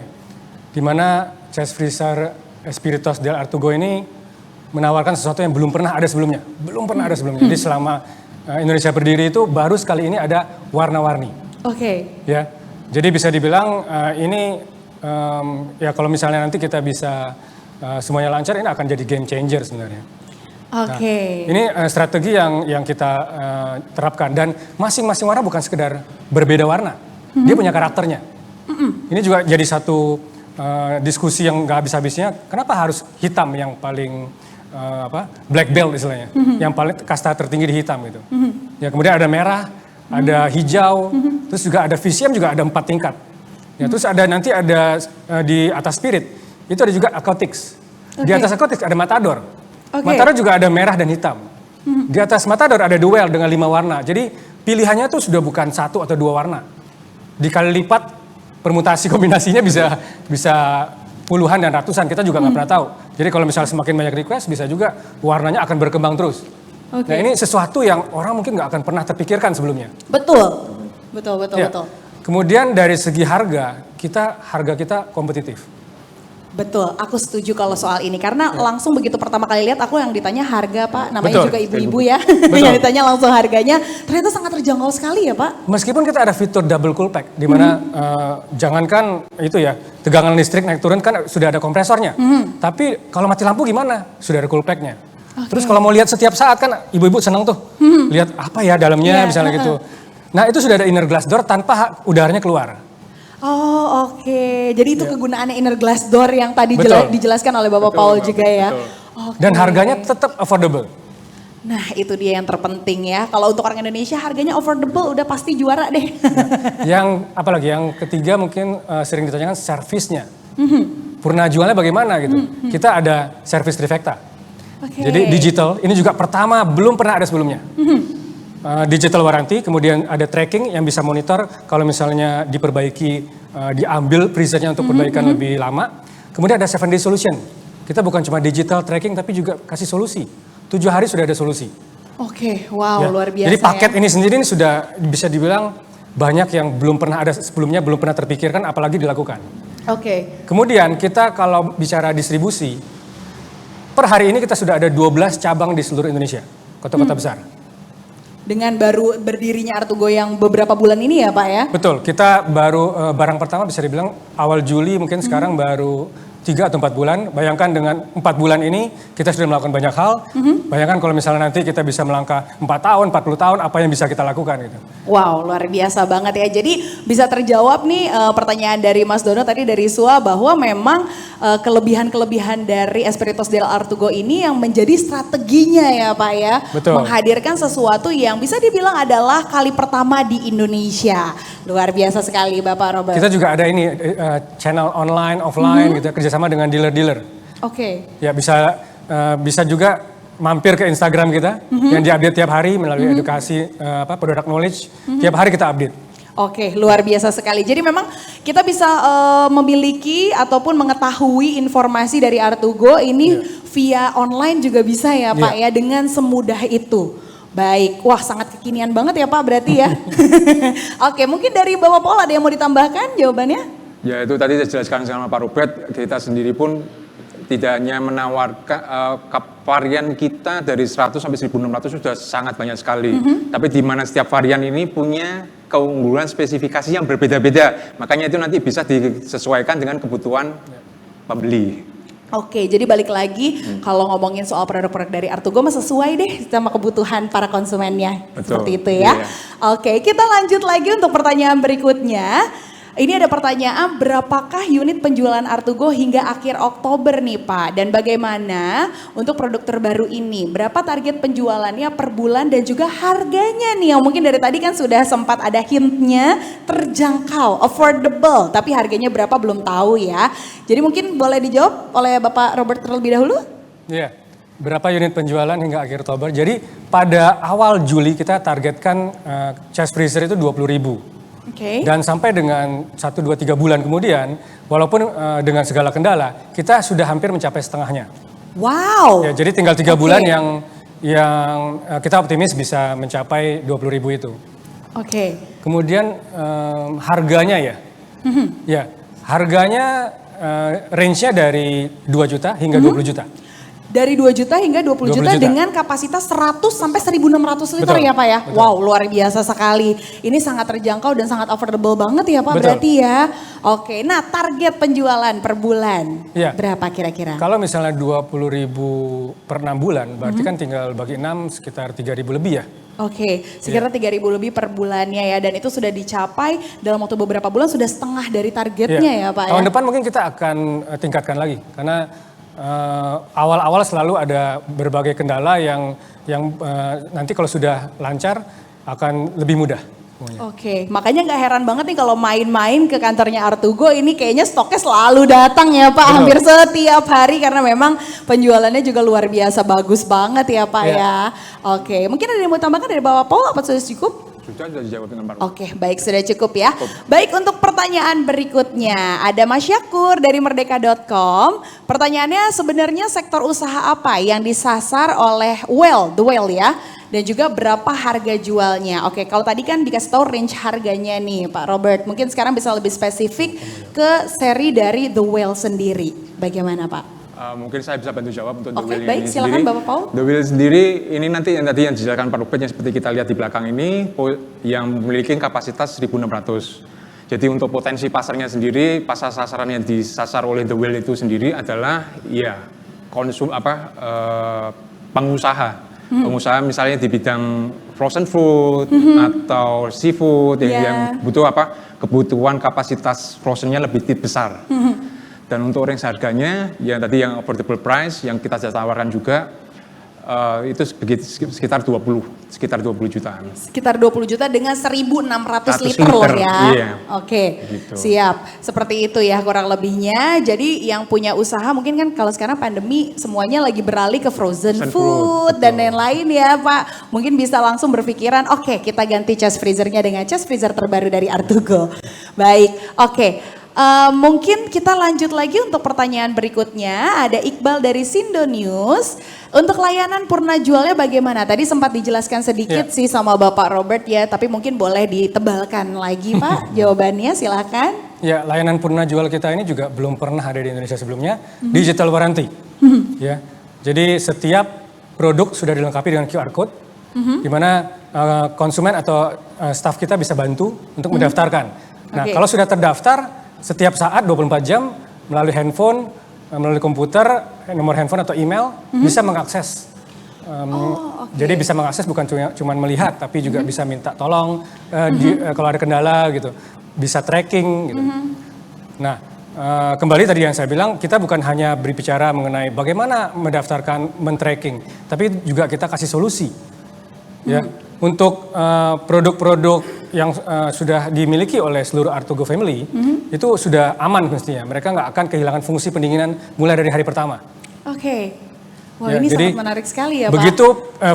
Di mana chest freezer Espiritos del Artugo ini menawarkan sesuatu yang belum pernah ada sebelumnya. Belum pernah ada sebelumnya. Jadi selama Indonesia berdiri itu baru sekali ini ada warna-warni. Oke. Ya, jadi bisa dibilang ini ya kalau misalnya nanti kita bisa semuanya lancar, ini akan jadi game changer sebenarnya. Oke. Ini strategi yang kita terapkan dan masing-masing warna bukan sekedar berbeda warna, dia punya karakternya. Ini juga jadi satu diskusi yang nggak habis-habisnya. Kenapa harus hitam yang paling black belt istilahnya, yang paling kasta tertinggi di hitam gitu. Ya kemudian ada merah, ada hijau, terus juga ada VCM juga ada 4 tingkat. Ya terus nanti ada di atas spirit itu ada juga aquatics. Di atas aquatics ada matador. Matador juga ada merah dan hitam. Di atas matador ada duel dengan 5 warna. Jadi pilihannya tuh sudah bukan 1 atau 2 warna. Dikali lipat permutasi kombinasinya bisa puluhan dan ratusan, kita juga nggak pernah tahu. Jadi kalau misalnya semakin banyak request, bisa juga warnanya akan berkembang terus. Nah ini sesuatu yang orang mungkin nggak akan pernah terpikirkan sebelumnya. Betul. Ya. Kemudian dari segi harga kita kompetitif. Betul, aku setuju kalau soal ini karena langsung begitu pertama kali lihat aku yang ditanya harga Pak, namanya Betul. juga ibu-ibu ya, Betul. yang ditanya langsung harganya, ternyata sangat terjangkau sekali ya Pak. Meskipun kita ada fitur double cool pack, di mana jangankan itu ya, tegangan listrik naik turun kan sudah ada kompresornya. Tapi kalau mati lampu gimana? Sudah ada cool packnya. Terus kalau mau lihat setiap saat kan ibu-ibu senang tuh, lihat apa ya dalamnya misalnya gitu. Nah itu sudah ada inner glass door tanpa udaranya keluar. Oh oke, jadi itu kegunaannya inner glass door yang tadi Betul. dijelaskan oleh Bapak Paul juga ya. Oke. Dan harganya tetap affordable. Nah itu dia yang terpenting ya, kalau untuk orang Indonesia harganya affordable udah pasti juara deh. Yang apalagi yang ketiga mungkin sering ditanyakan servisnya. Purna jualnya bagaimana gitu. Kita ada servis trifecta. Jadi digital, ini juga pertama belum pernah ada sebelumnya. Digital warranty, kemudian ada tracking yang bisa monitor kalau misalnya diperbaiki, diambil freezernya untuk perbaikan lebih lama. Kemudian ada 7-day solution. Kita bukan cuma digital tracking tapi juga kasih solusi. 7 hari sudah ada solusi. Oke, wow luar biasa. Jadi paket ya. ini sendiri ini sudah bisa dibilang banyak yang belum pernah ada sebelumnya, belum pernah terpikirkan apalagi dilakukan. Oke. Kemudian kita kalau bicara distribusi, per hari ini kita sudah ada 12 cabang di seluruh Indonesia, kota-kota besar. Dengan baru berdirinya Artugo yang beberapa bulan ini ya Pak ya? Betul, kita baru barang pertama bisa dibilang awal Juli, mungkin sekarang baru 3 atau 4 bulan. Bayangkan dengan 4 bulan ini kita sudah melakukan banyak hal. Bayangkan kalau misalnya nanti kita bisa melangkah 4 tahun, 40 tahun, apa yang bisa kita lakukan gitu. Wow, luar biasa banget ya. Jadi bisa terjawab nih pertanyaan dari Mas Dono tadi dari SWA bahwa memang kelebihan-kelebihan dari Espiritos del Artugo ini yang menjadi strateginya ya Pak ya. Betul. Menghadirkan sesuatu yang bisa dibilang adalah kali pertama di Indonesia. Luar biasa sekali Bapak Robert. Kita juga ada ini channel online, offline gitu, kerjasama dengan dealer-dealer. Oke. Ya bisa juga mampir ke Instagram kita yang diupdate tiap hari melalui edukasi product knowledge. Tiap hari kita update. Oke, luar biasa sekali. Jadi memang kita bisa memiliki ataupun mengetahui informasi dari Artugo ini via online juga bisa ya Pak ya dengan semudah itu. Baik, wah sangat kekinian banget ya Pak berarti ya. Oke, mungkin dari Bapak Paul ada yang mau ditambahkan jawabannya? Ya itu tadi saya jelaskan sama Pak Robert, kita sendiri pun tidak hanya menawarkan varian kita dari 100 sampai 1600 sudah sangat banyak sekali. Tapi di mana setiap varian ini punya keunggulan spesifikasi yang berbeda-beda. Makanya itu nanti bisa disesuaikan dengan kebutuhan pembeli. Oke, jadi balik lagi kalau ngomongin soal produk-produk dari Artugo mah sesuai deh sama kebutuhan para konsumennya. Betul, Seperti itu ya. iya. Oke, kita lanjut lagi untuk pertanyaan berikutnya. Ini ada pertanyaan, berapakah unit penjualan Artugo hingga akhir Oktober nih Pak? Dan bagaimana untuk produk terbaru ini? Berapa target penjualannya per bulan dan juga harganya nih? Yang mungkin dari tadi kan sudah sempat ada hintnya, terjangkau, affordable. Tapi harganya berapa belum tahu ya. Jadi mungkin boleh dijawab oleh Bapak Robert terlebih dahulu? Iya. Berapa unit penjualan hingga akhir Oktober? Jadi pada awal Juli kita targetkan chest freezer itu 20.000. Oke. Dan sampai dengan 1, 2, 3 bulan kemudian, walaupun dengan segala kendala, kita sudah hampir mencapai setengahnya. Wow. Ya, jadi tinggal 3 bulan yang kita optimis bisa mencapai 20.000 itu. Oke. Kemudian harganya ya, ya harganya range-nya dari 2 juta hingga 20 juta. Dari 2 juta hingga 20 juta dengan kapasitas 100 sampai 1.600 liter Betul, ya Pak ya. betul. Wow, luar biasa sekali. Ini sangat terjangkau dan sangat affordable banget ya Pak Betul. berarti ya. Oke, nah target penjualan per bulan Iya. berapa kira-kira? Kalau misalnya 20.000 per 6 bulan, berarti kan tinggal bagi 6 sekitar 3.000 lebih ya. Oke, sekitar 3.000 lebih per bulannya ya, dan itu sudah dicapai dalam waktu beberapa bulan, sudah setengah dari targetnya ya Pak ya. Tahun depan mungkin kita akan tingkatkan lagi karena awal-awal selalu ada berbagai kendala yang nanti kalau sudah lancar akan lebih mudah. Oke, makanya nggak heran banget nih kalau main-main ke kantornya Artugo ini kayaknya stoknya selalu datang ya Pak, Betul. hampir setiap hari karena memang penjualannya juga luar biasa bagus banget ya Pak ya. Oke, mungkin ada yang mau tambahkan dari Bapak Paul, apa sudah cukup? Sudah dijawab dengan Pak Robert. Oke, baik sudah cukup ya. Baik, untuk pertanyaan berikutnya ada Mas Syakur dari merdeka.com. Pertanyaannya, sebenarnya sektor usaha apa yang disasar oleh The Well ya? Dan juga berapa harga jualnya? Oke, kalau tadi kan dikasih tahu range harganya nih Pak Robert. Mungkin sekarang bisa lebih spesifik ke seri dari The Well sendiri. Bagaimana Pak? Mungkin saya bisa bantu jawab untuk The Oke, Wheel baik, ini silakan sendiri. Bapak Paul. The Wheel sendiri ini nanti yang tadi yang dijelaskan Pak Robert yang seperti kita lihat di belakang ini yang memiliki kapasitas 1.600. Jadi untuk potensi pasarnya sendiri, pasar sasaran yang disasar oleh The Wheel itu sendiri adalah ya pengusaha. Pengusaha misalnya di bidang frozen food atau seafood yang butuh kebutuhan kapasitas frozennya lebih besar. Dan untuk range harganya, yang tadi yang affordable price yang kita sudah tawarkan juga itu sekitar 20 jutaan. Sekitar 20 juta dengan 1.600 liter liter, loh ya. iya. Oke, Gitu. siap. Seperti itu ya kurang lebihnya. Jadi yang punya usaha mungkin kan kalau sekarang pandemi semuanya lagi beralih ke frozen food dan betul. lain-lain ya Pak. Mungkin bisa langsung berpikiran, oke kita ganti chest freezernya dengan chest freezer terbaru dari Artugo. Baik, oke. Mungkin kita lanjut lagi untuk pertanyaan berikutnya. Ada Iqbal dari Sindo News. Untuk layanan purna jualnya bagaimana? Tadi sempat dijelaskan sedikit sih sama Bapak Robert ya, tapi mungkin boleh ditebalkan lagi Pak jawabannya, silakan. Ya, layanan purna jual kita ini juga belum pernah ada di Indonesia sebelumnya. Digital warranty. Ya, jadi setiap produk sudah dilengkapi dengan QR code, di mana konsumen atau staf kita bisa bantu untuk mendaftarkan. Nah, kalau sudah terdaftar, setiap saat 24 jam melalui handphone, melalui komputer, nomor handphone atau email bisa mengakses. Jadi bisa mengakses bukan cuma melihat, tapi juga bisa minta tolong kalau ada kendala gitu, bisa tracking gitu. Nah, kembali tadi yang saya bilang, kita bukan hanya berbicara mengenai bagaimana mendaftarkan, men-tracking, tapi juga kita kasih solusi. Ya, untuk produk-produk yang sudah dimiliki oleh seluruh Artugo family, itu sudah aman mestinya. Mereka nggak akan kehilangan fungsi pendinginan mulai dari hari pertama. Oke. Wah Ya, ini jadi sangat menarik sekali ya Pak. begitu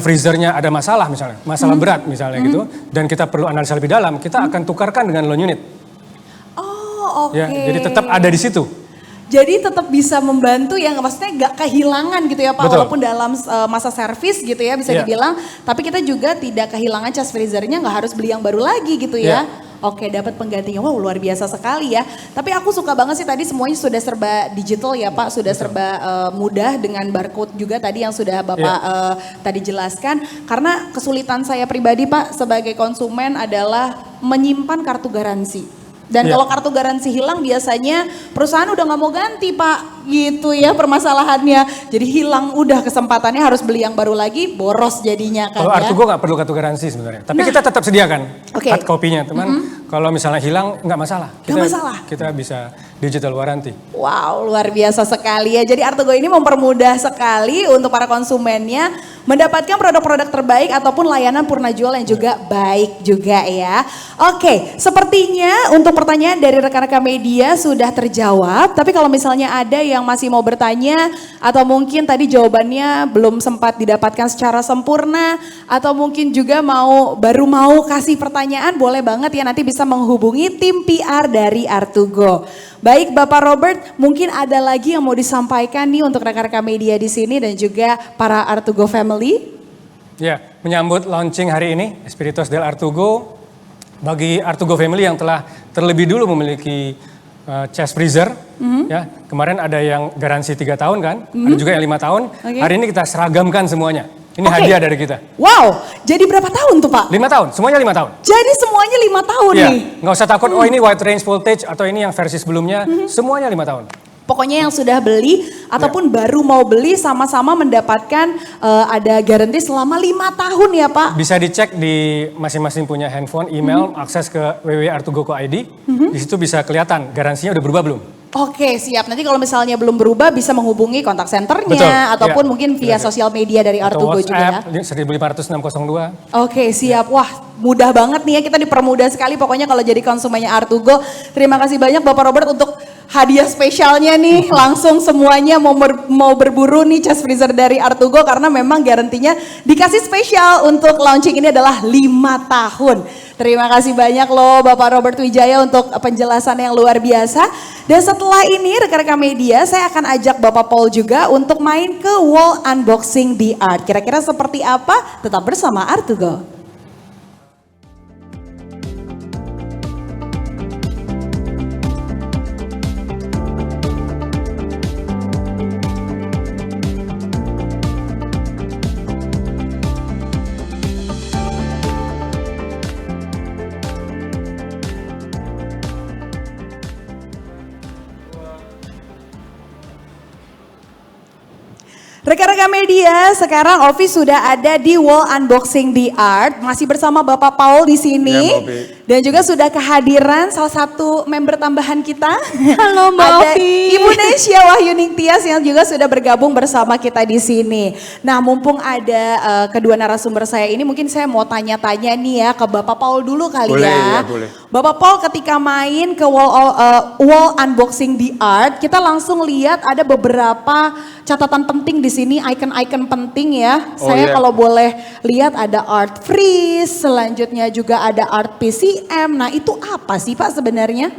freezernya ada masalah misalnya, masalah berat misalnya gitu, dan kita perlu analisa lebih dalam, kita akan tukarkan dengan loan unit. Oh oke. Ya, jadi tetap ada di situ. Jadi tetap bisa membantu yang maksudnya nggak kehilangan gitu ya Pak, Betul. walaupun dalam masa servis gitu ya bisa Iya. dibilang, tapi kita juga tidak kehilangan chest freezernya, nggak harus beli yang baru lagi gitu ya. Iya. Oke, dapat penggantinya. Wow, luar biasa sekali ya. Tapi aku suka banget sih tadi semuanya sudah serba digital ya Pak, sudah serba mudah dengan barcode juga tadi yang sudah Bapak tadi jelaskan. Karena kesulitan saya pribadi Pak sebagai konsumen adalah menyimpan kartu garansi. Dan Iya. kalau kartu garansi hilang biasanya perusahaan udah nggak mau ganti Pak, gitu ya permasalahannya. Jadi hilang udah kesempatannya harus beli yang baru lagi, boros jadinya kan Kalau ya. Artugo nggak perlu kartu garansi sebenarnya, tapi Nah. kita tetap sediakan Oke. hard copy-nya, teman. Kalau misalnya hilang nggak masalah. Nggak masalah. Kita bisa digital warranty. Wow, luar biasa sekali ya. Jadi Artugo ini mempermudah sekali untuk para konsumennya mendapatkan produk-produk terbaik ataupun layanan purna jual yang juga baik juga ya. Oke, sepertinya untuk pertanyaan dari rekan-rekan media sudah terjawab. Tapi kalau misalnya ada yang masih mau bertanya atau mungkin tadi jawabannya belum sempat didapatkan secara sempurna atau mungkin juga baru mau kasih pertanyaan, boleh banget ya nanti bisa menghubungi tim PR dari Artugo. Baik Bapak Robert, mungkin ada lagi yang mau disampaikan nih untuk rekan-rekan media di sini dan juga para Artugo family? Ya, menyambut launching hari ini Espiritos del Artugo, bagi Artugo family yang telah terlebih dulu memiliki chest freezer, ya kemarin ada yang garansi 3 tahun kan, ada juga yang 5 tahun. Oke. Hari ini kita seragamkan semuanya. Ini Oke. hadiah dari kita. Wow, jadi berapa tahun tuh Pak? 5 tahun, semuanya 5 tahun. Jadi semuanya 5 tahun Iya, nih. nggak usah takut, oh ini wide range voltage atau ini yang versi sebelumnya, semuanya 5 tahun. Pokoknya yang sudah beli ataupun baru mau beli sama-sama mendapatkan ada garansi selama 5 tahun ya Pak. Bisa dicek di masing-masing punya handphone, email, akses ke www.artugo.id. Di situ bisa kelihatan garansinya udah berubah belum. Oke siap, nanti kalau misalnya belum berubah bisa menghubungi kontak senternya Betul, ataupun iya. mungkin via sosial media dari Atau Artugo juga ya. WhatsApp 1550602. Oke siap, wah mudah banget nih ya, kita dipermudah sekali pokoknya kalau jadi konsumennya Artugo. Terima kasih banyak Bapak Robert untuk hadiah spesialnya nih, langsung semuanya mau berburu nih chest freezer dari Artugo karena memang garantinya dikasih spesial untuk launching ini adalah 5 tahun. Terima kasih banyak loh Bapak Robert Wijaya untuk penjelasan yang luar biasa. Dan setelah ini rekan-rekan media saya akan ajak Bapak Paul juga untuk main ke wall unboxing the art. Kira-kira seperti apa? Tetap bersama Artugo. Rekan-rekan media, sekarang Ovi sudah ada di wall unboxing the art, masih bersama Bapak Paul di sini, Ya, Mbak Ovi. dan juga sudah kehadiran salah satu member tambahan kita. Halo, Mbak Ada Ovi. Ibu Nesya Wahyuning Tias yang juga sudah bergabung bersama kita di sini. Nah, mumpung ada kedua narasumber saya ini, mungkin saya mau tanya-tanya nih ya ke Bapak Paul dulu kali Boleh, ya. ya, boleh. Bapak Paul ketika main ke wall unboxing the art, kita langsung lihat ada beberapa catatan penting di sini, icon-icon penting ya. Oh, Saya iya. kalau boleh lihat ada art freeze, selanjutnya juga ada art PCM. Nah itu apa sih Pak sebenarnya?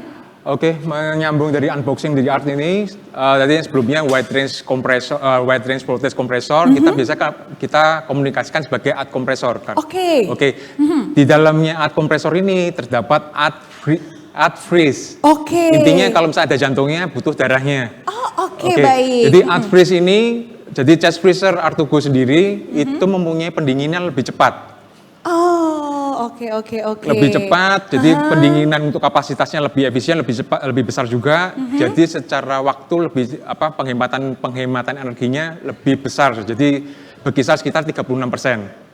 Oke, menyambung dari unboxing dari art ini, tadi yang sebelumnya wide range compressor, wide range voltage compressor, kita komunikasikan sebagai art compressor. Kan? Oke. Oke, di dalamnya art compressor ini terdapat art freeze. Oke. Intinya kalau misalnya ada jantungnya butuh darahnya. Oh oke, baik. Jadi art freeze ini, jadi chest freezer Artugo sendiri itu mempunyai pendinginan lebih cepat. Oh oke. Lebih cepat, jadi pendinginan untuk kapasitasnya lebih efisien, lebih cepat, lebih besar juga. Jadi secara waktu lebih penghematan energinya lebih besar. Jadi berkisar sekitar 36%.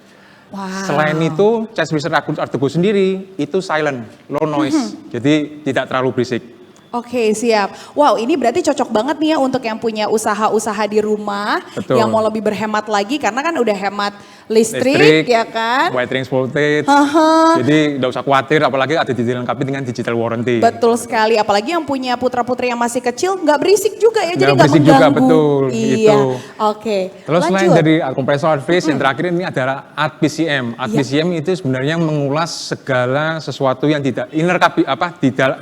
Wow. Selain itu, chest freezer Artugo sendiri itu silent, low noise. Jadi tidak terlalu berisik. Oke siap. Wow ini berarti cocok banget nih ya untuk yang punya usaha-usaha di rumah. Betul. Yang mau lebih berhemat lagi karena kan udah hemat listrik ya kan. Wide range voltage. Jadi nggak usah khawatir, apalagi ada dilengkapi dengan digital warranty. Betul sekali, apalagi yang punya putra-putri yang masih kecil nggak berisik juga ya, jadi Nggak nggak berisik mengganggu. juga, betul, Iya, gitu. oke. Terus selain Lanjut. dari art compressor art freeze, yang terakhir ini adalah art PCM. Art Iya. PCM itu sebenarnya mengulas segala sesuatu yang tidak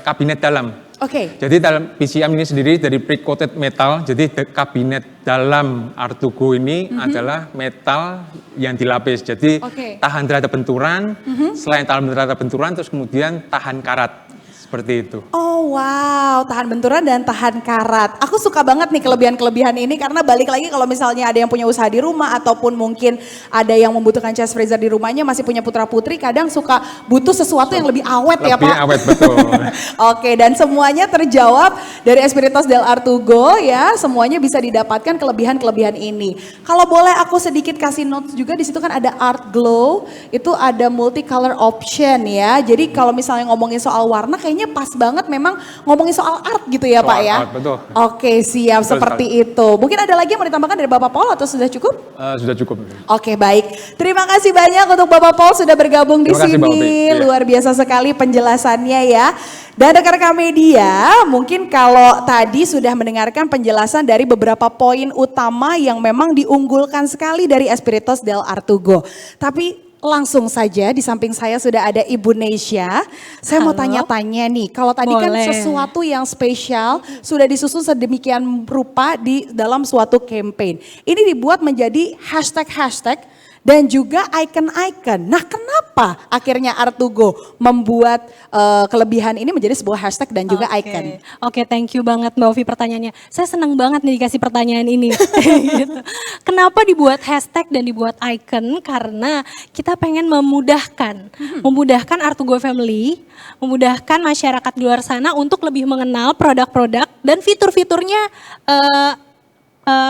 kabinet dalam. Oke. Jadi dalam PCM ini sendiri dari pre-coated metal, jadi kabinet dalam Art2Go ini adalah metal yang dilapis. Jadi tahan terhadap benturan, selain tahan terhadap benturan, terus kemudian tahan karat. Seperti itu. Oh wow, tahan benturan dan tahan karat. Aku suka banget nih kelebihan-kelebihan ini karena balik lagi kalau misalnya ada yang punya usaha di rumah ataupun mungkin ada yang membutuhkan chest freezer di rumahnya masih punya putra-putri kadang suka butuh sesuatu yang lebih awet ya Pak. Lebih awet, betul. Oke, dan semuanya terjawab dari Espiritos del Art2Go ya, semuanya bisa didapatkan kelebihan-kelebihan ini. Kalau boleh aku sedikit kasih notes juga di situ kan ada Art Glow, itu ada multicolor option ya. Jadi kalau misalnya ngomongin soal warna kayaknya pas banget memang ngomongin soal art gitu ya Soal Pak ya. art, betul. Oke, siap, Betul seperti itu. Mungkin ada lagi yang mau ditambahkan dari Bapak Paul atau sudah cukup? Sudah cukup. Oke, baik. Terima kasih banyak untuk Bapak Paul sudah bergabung di Terima kasih, Mbak Opi. sini. Iya. Luar biasa sekali penjelasannya ya. Dan rekan-rekan media, mungkin kalau tadi sudah mendengarkan penjelasan dari beberapa poin utama yang memang diunggulkan sekali dari Espiritos del Art2Go. Tapi langsung saja di samping saya sudah ada Ibu Nesya. Saya mau Halo. tanya-tanya nih, kalau tadi kan Boleh. sesuatu yang spesial sudah disusun sedemikian rupa di dalam suatu campaign. Ini dibuat menjadi hashtag-hashtag dan juga icon-icon. Nah, kenapa akhirnya Art2Go membuat kelebihan ini menjadi sebuah hashtag dan juga icon? Oke, thank you banget Mbak Ovi pertanyaannya. Saya senang banget nih dikasih pertanyaan ini. Gitu. Kenapa dibuat hashtag dan dibuat icon? Karena kita pengen memudahkan Art2Go Family, memudahkan masyarakat di luar sana untuk lebih mengenal produk-produk dan fitur-fiturnya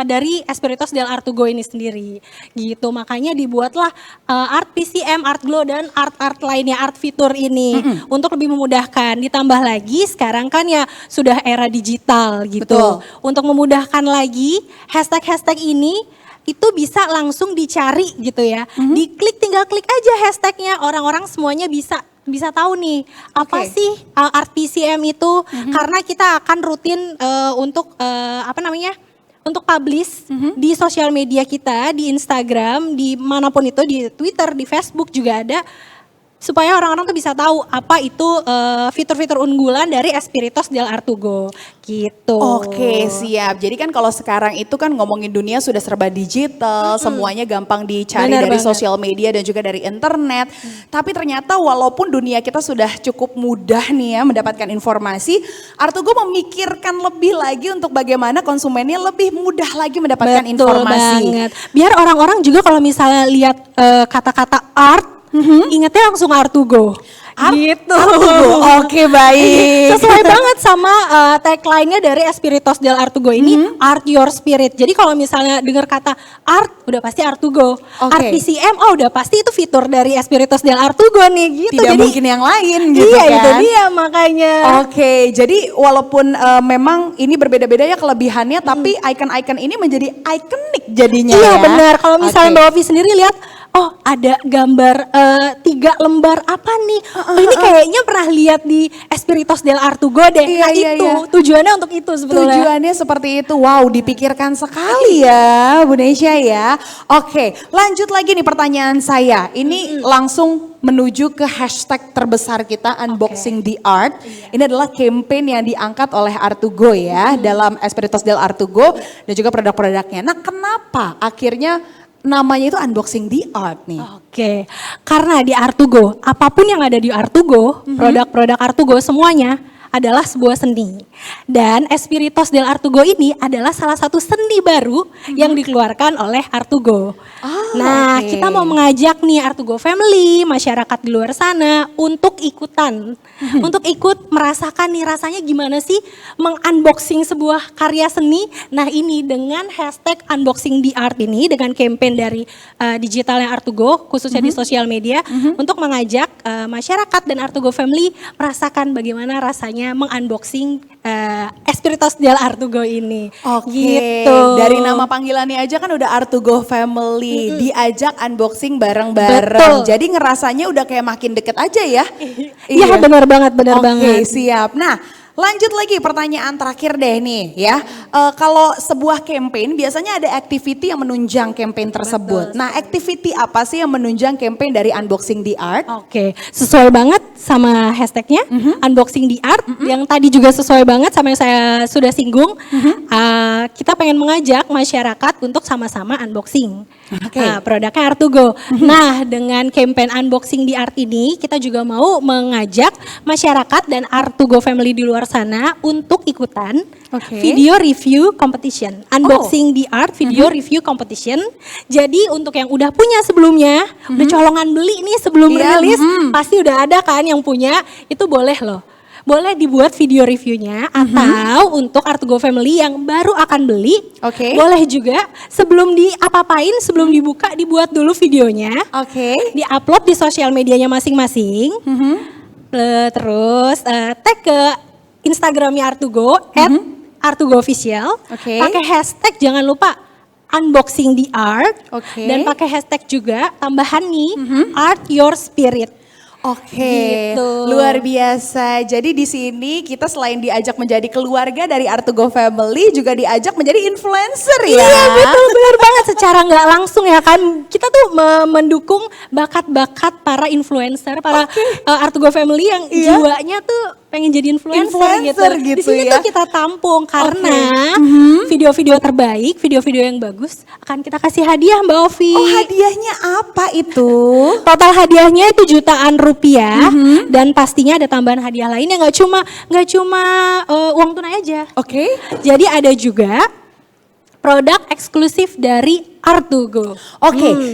dari Espiritos del Art2Go ini sendiri gitu. Makanya dibuatlah Art PCM, Art Glow dan art lainnya, art fitur ini untuk lebih memudahkan. Ditambah lagi sekarang kan ya sudah era digital gitu. Betul. Untuk memudahkan lagi hashtag-hashtag ini itu bisa langsung dicari gitu ya. Diklik, tinggal klik aja hashtagnya, orang-orang semuanya bisa tahu nih apa Oke. sih Art PCM itu, karena kita akan rutin untuk untuk publish di sosial media kita, di Instagram, di manapun itu, di Twitter, di Facebook juga ada, supaya orang-orang tuh bisa tahu apa itu fitur-fitur unggulan dari Espiritos del Art2Go gitu. Oke, siap. Jadi kan kalau sekarang itu kan ngomongin dunia sudah serba digital, semuanya gampang dicari Benar dari banget. sosial media dan juga dari internet. Tapi ternyata walaupun dunia kita sudah cukup mudah nih ya mendapatkan informasi, Art2Go memikirkan lebih lagi untuk bagaimana konsumennya lebih mudah lagi mendapatkan Betul informasi. banget. Biar orang-orang juga kalau misalnya lihat kata-kata art, ingetnya langsung Art2Go. Gitu. Art2Go. Oke, baik. Sesuai banget sama tagline-nya dari Espiritos del Art2Go ini, Art Your Spirit. Jadi kalau misalnya dengar kata art, udah pasti Art2Go. Oke. Art PCM, oh udah pasti itu fitur dari Espiritos del Art2Go nih gitu. Tidak Jadi, mungkin yang lain gitu iya, kan. itu dia makanya. Oke, jadi walaupun memang ini berbeda-beda ya kelebihannya, tapi icon-icon ini menjadi ikonik jadinya Iya ya. benar, kalau misalnya Oke. Mbak Ovi sendiri lihat, oh ada gambar 3 lembar apa nih? Oh, ini kayaknya pernah lihat di Espiritos del Art2Go deh. Iya, Nah iya, itu iya. tujuannya untuk itu sebetulnya. Tujuannya seperti itu. Wow, dipikirkan sekali ya Bu Nesya ya. Oke, lanjut lagi nih pertanyaan saya. Ini langsung menuju ke hashtag terbesar kita, Unboxing the Art. Ini adalah campaign yang diangkat oleh Art2Go ya, dalam Espiritos del Art2Go dan juga produk-produknya. Nah, kenapa akhirnya namanya itu Unboxing the Art nih? Oke, karena di Art2Go, apapun yang ada di Art2Go, produk-produk Art2Go semuanya adalah sebuah seni. Dan Espiritos del Art2Go ini adalah salah satu seni baru yang dikeluarkan oleh Art2Go. Nah, oke. kita mau mengajak nih Art2Go Family, masyarakat di luar sana untuk ikutan. Untuk ikut merasakan nih rasanya gimana sih mengunboxing sebuah karya seni. Nah, ini dengan hashtag Unboxing the Art ini, dengan campaign dari digitalnya Art2Go, khususnya di sosial media, untuk mengajak masyarakat dan Art2Go Family merasakan bagaimana rasanya mengunboxing Espiritos del Art2Go ini. Oke, Gitu. dari nama panggilannya aja kan udah Art2Go Family, diajak unboxing bareng-bareng. Betul. Jadi ngerasanya udah kayak makin deket aja ya. Iya, benar banget, benar Oke, banget. siap. Nah, Lanjut lagi pertanyaan terakhir deh nih ya. Kalau sebuah campaign biasanya ada activity yang menunjang campaign tersebut. Nah, activity apa sih yang menunjang campaign dari Unboxing the Art? Oke, sesuai banget sama hashtagnya Unboxing the Art yang tadi juga sesuai banget sama yang saya sudah singgung. Kita pengen mengajak masyarakat untuk sama-sama unboxing produknya Art2Go. Nah, dengan campaign Unboxing the Art ini kita juga mau mengajak masyarakat dan Art2Go family di luar sana untuk ikutan video review competition. Unboxing the Art video review competition. Jadi untuk yang udah punya sebelumnya, udah colongan beli nih sebelum rilis, pasti udah ada kan yang punya, itu boleh loh. Boleh dibuat video reviewnya atau untuk Art2Go family yang baru akan beli, boleh juga sebelum diapa-apain, sebelum dibuka dibuat dulu videonya, diupload di sosial medianya masing-masing, terus tag ke Instagramnya Art2Go @Art2Go official, pakai hashtag jangan lupa Unboxing the Art, dan pakai hashtag juga tambahan nih Art Your Spirit. Gitu. Luar biasa. Jadi di sini kita selain diajak menjadi keluarga dari Art2Go family, juga diajak menjadi influencer ya. Iya betul, benar banget. Secara nggak langsung ya kan, kita tuh mendukung bakat-bakat para influencer, para Art2Go family yang jiwanya tuh pengen jadi influencer gitu. Di sini tuh kita tampung karena video-video terbaik, video-video yang bagus akan kita kasih hadiah Mbak Ovi. Oh, hadiahnya apa itu? Total hadiahnya itu jutaan rupiah dan pastinya ada tambahan hadiah lain yang nggak cuma uang tunai aja. Jadi ada juga produk eksklusif dari Art2Go.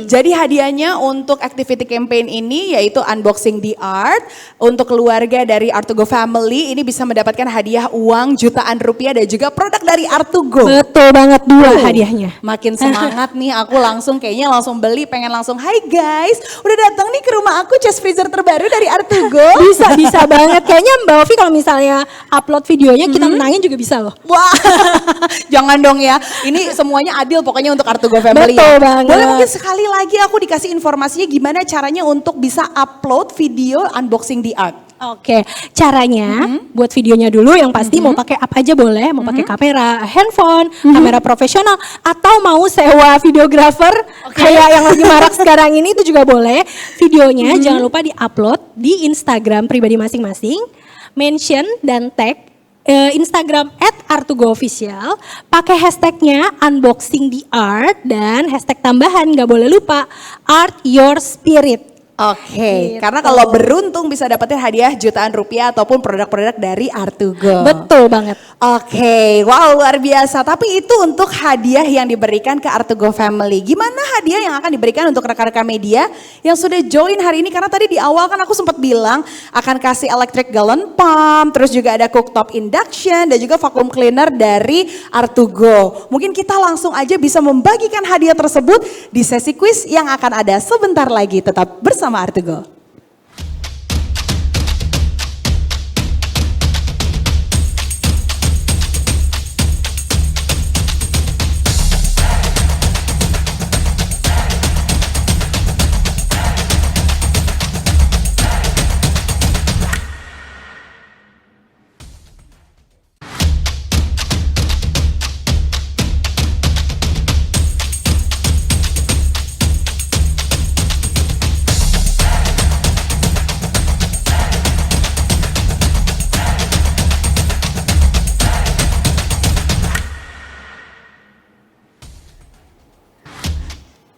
Jadi hadiahnya untuk activity campaign ini yaitu Unboxing the Art. Untuk keluarga dari Art2Go family ini bisa mendapatkan hadiah uang jutaan rupiah dan juga produk dari Art2Go. Betul banget, dua hadiahnya. Makin semangat nih aku kayaknya langsung beli, pengen langsung, hai guys, udah datang nih ke rumah aku chest freezer terbaru dari Art2Go. Bisa banget. Kayaknya Mbak Ovi kalau misalnya upload videonya kita menangin juga bisa loh. Wah, jangan dong ya. Ini semuanya adil pokoknya untuk Art2Go family. Betul banget. Boleh mungkin sekali lagi aku dikasih informasinya gimana caranya untuk bisa upload video Unboxing the Art. Caranya buat videonya dulu yang pasti mau pakai apa aja boleh, mau pakai kamera handphone, kamera profesional atau mau sewa videographer kayak yang lagi marak sekarang ini itu juga boleh. Videonya jangan lupa di-upload di Instagram pribadi masing-masing, mention dan tag Instagram @Art2Go official, pakai hashtagnya Unboxing the Art dan hashtag tambahan nggak boleh lupa Art Your Spirit. Karena kalau beruntung bisa dapetin hadiah jutaan rupiah ataupun produk-produk dari Art2Go. Betul banget. Wow luar biasa. Tapi itu untuk hadiah yang diberikan ke Art2Go family. Gimana hadiah yang akan diberikan untuk rekan-rekan media yang sudah join hari ini? Karena tadi di awal kan aku sempat bilang akan kasih electric gallon pump, terus juga ada cooktop induction dan juga vacuum cleaner dari Art2Go. Mungkin kita langsung aja bisa membagikan hadiah tersebut di sesi quiz yang akan ada sebentar lagi. Tetap bersama Art2Go.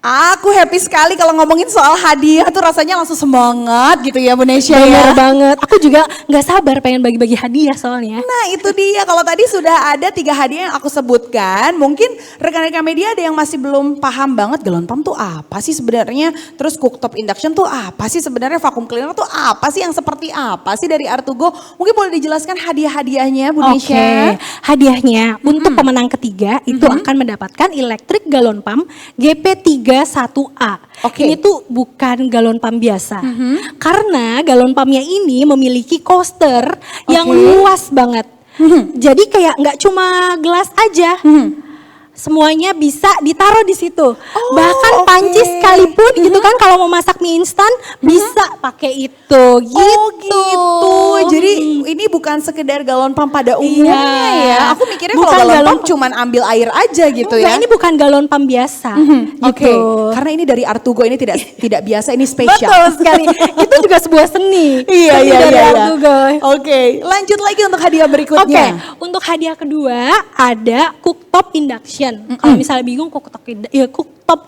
Aku happy sekali kalau ngomongin soal hadiah tuh rasanya langsung semangat gitu ya Bu Nesya ya. Bener banget, aku juga gak sabar pengen bagi-bagi hadiah soalnya. Nah itu dia, kalau tadi sudah ada 3 hadiah yang aku sebutkan, mungkin rekan-rekan media ada yang masih belum paham banget galon pump tuh apa sih sebenarnya, terus cooktop induction tuh apa sih sebenarnya, vacuum cleaner tuh apa sih, yang seperti apa sih dari Art2Go. Mungkin boleh dijelaskan hadiah-hadiahnya Bu Nesya. Hadiahnya untuk pemenang ketiga itu akan mendapatkan electric galon pump GP31A. Ini tuh bukan galon pump biasa. Karena galon pumpnya ini memiliki coaster yang luas banget. Jadi kayak nggak cuma gelas aja. semuanya bisa ditaruh di situ. Bahkan panci sekalipun gitu kan kalau mau masak mie instan bisa pakai itu gitu. Oh gitu. Jadi ini bukan sekedar galon pump pada umumnya ya. Aku mikirnya Bukan kalau galon galon pump cuman ambil air aja gitu Enggak, ya. ini bukan galon pump biasa. Oke, Gitu. karena ini dari Artugo, ini tidak biasa, ini spesial. Betul sekali. Itu juga sebuah seni. Iya, Seni iya, dari iya. Artugo. Oke, lanjut lagi untuk hadiah Oke, berikutnya. untuk hadiah kedua ada cooktop induction. Kalau misalnya bingung cooktop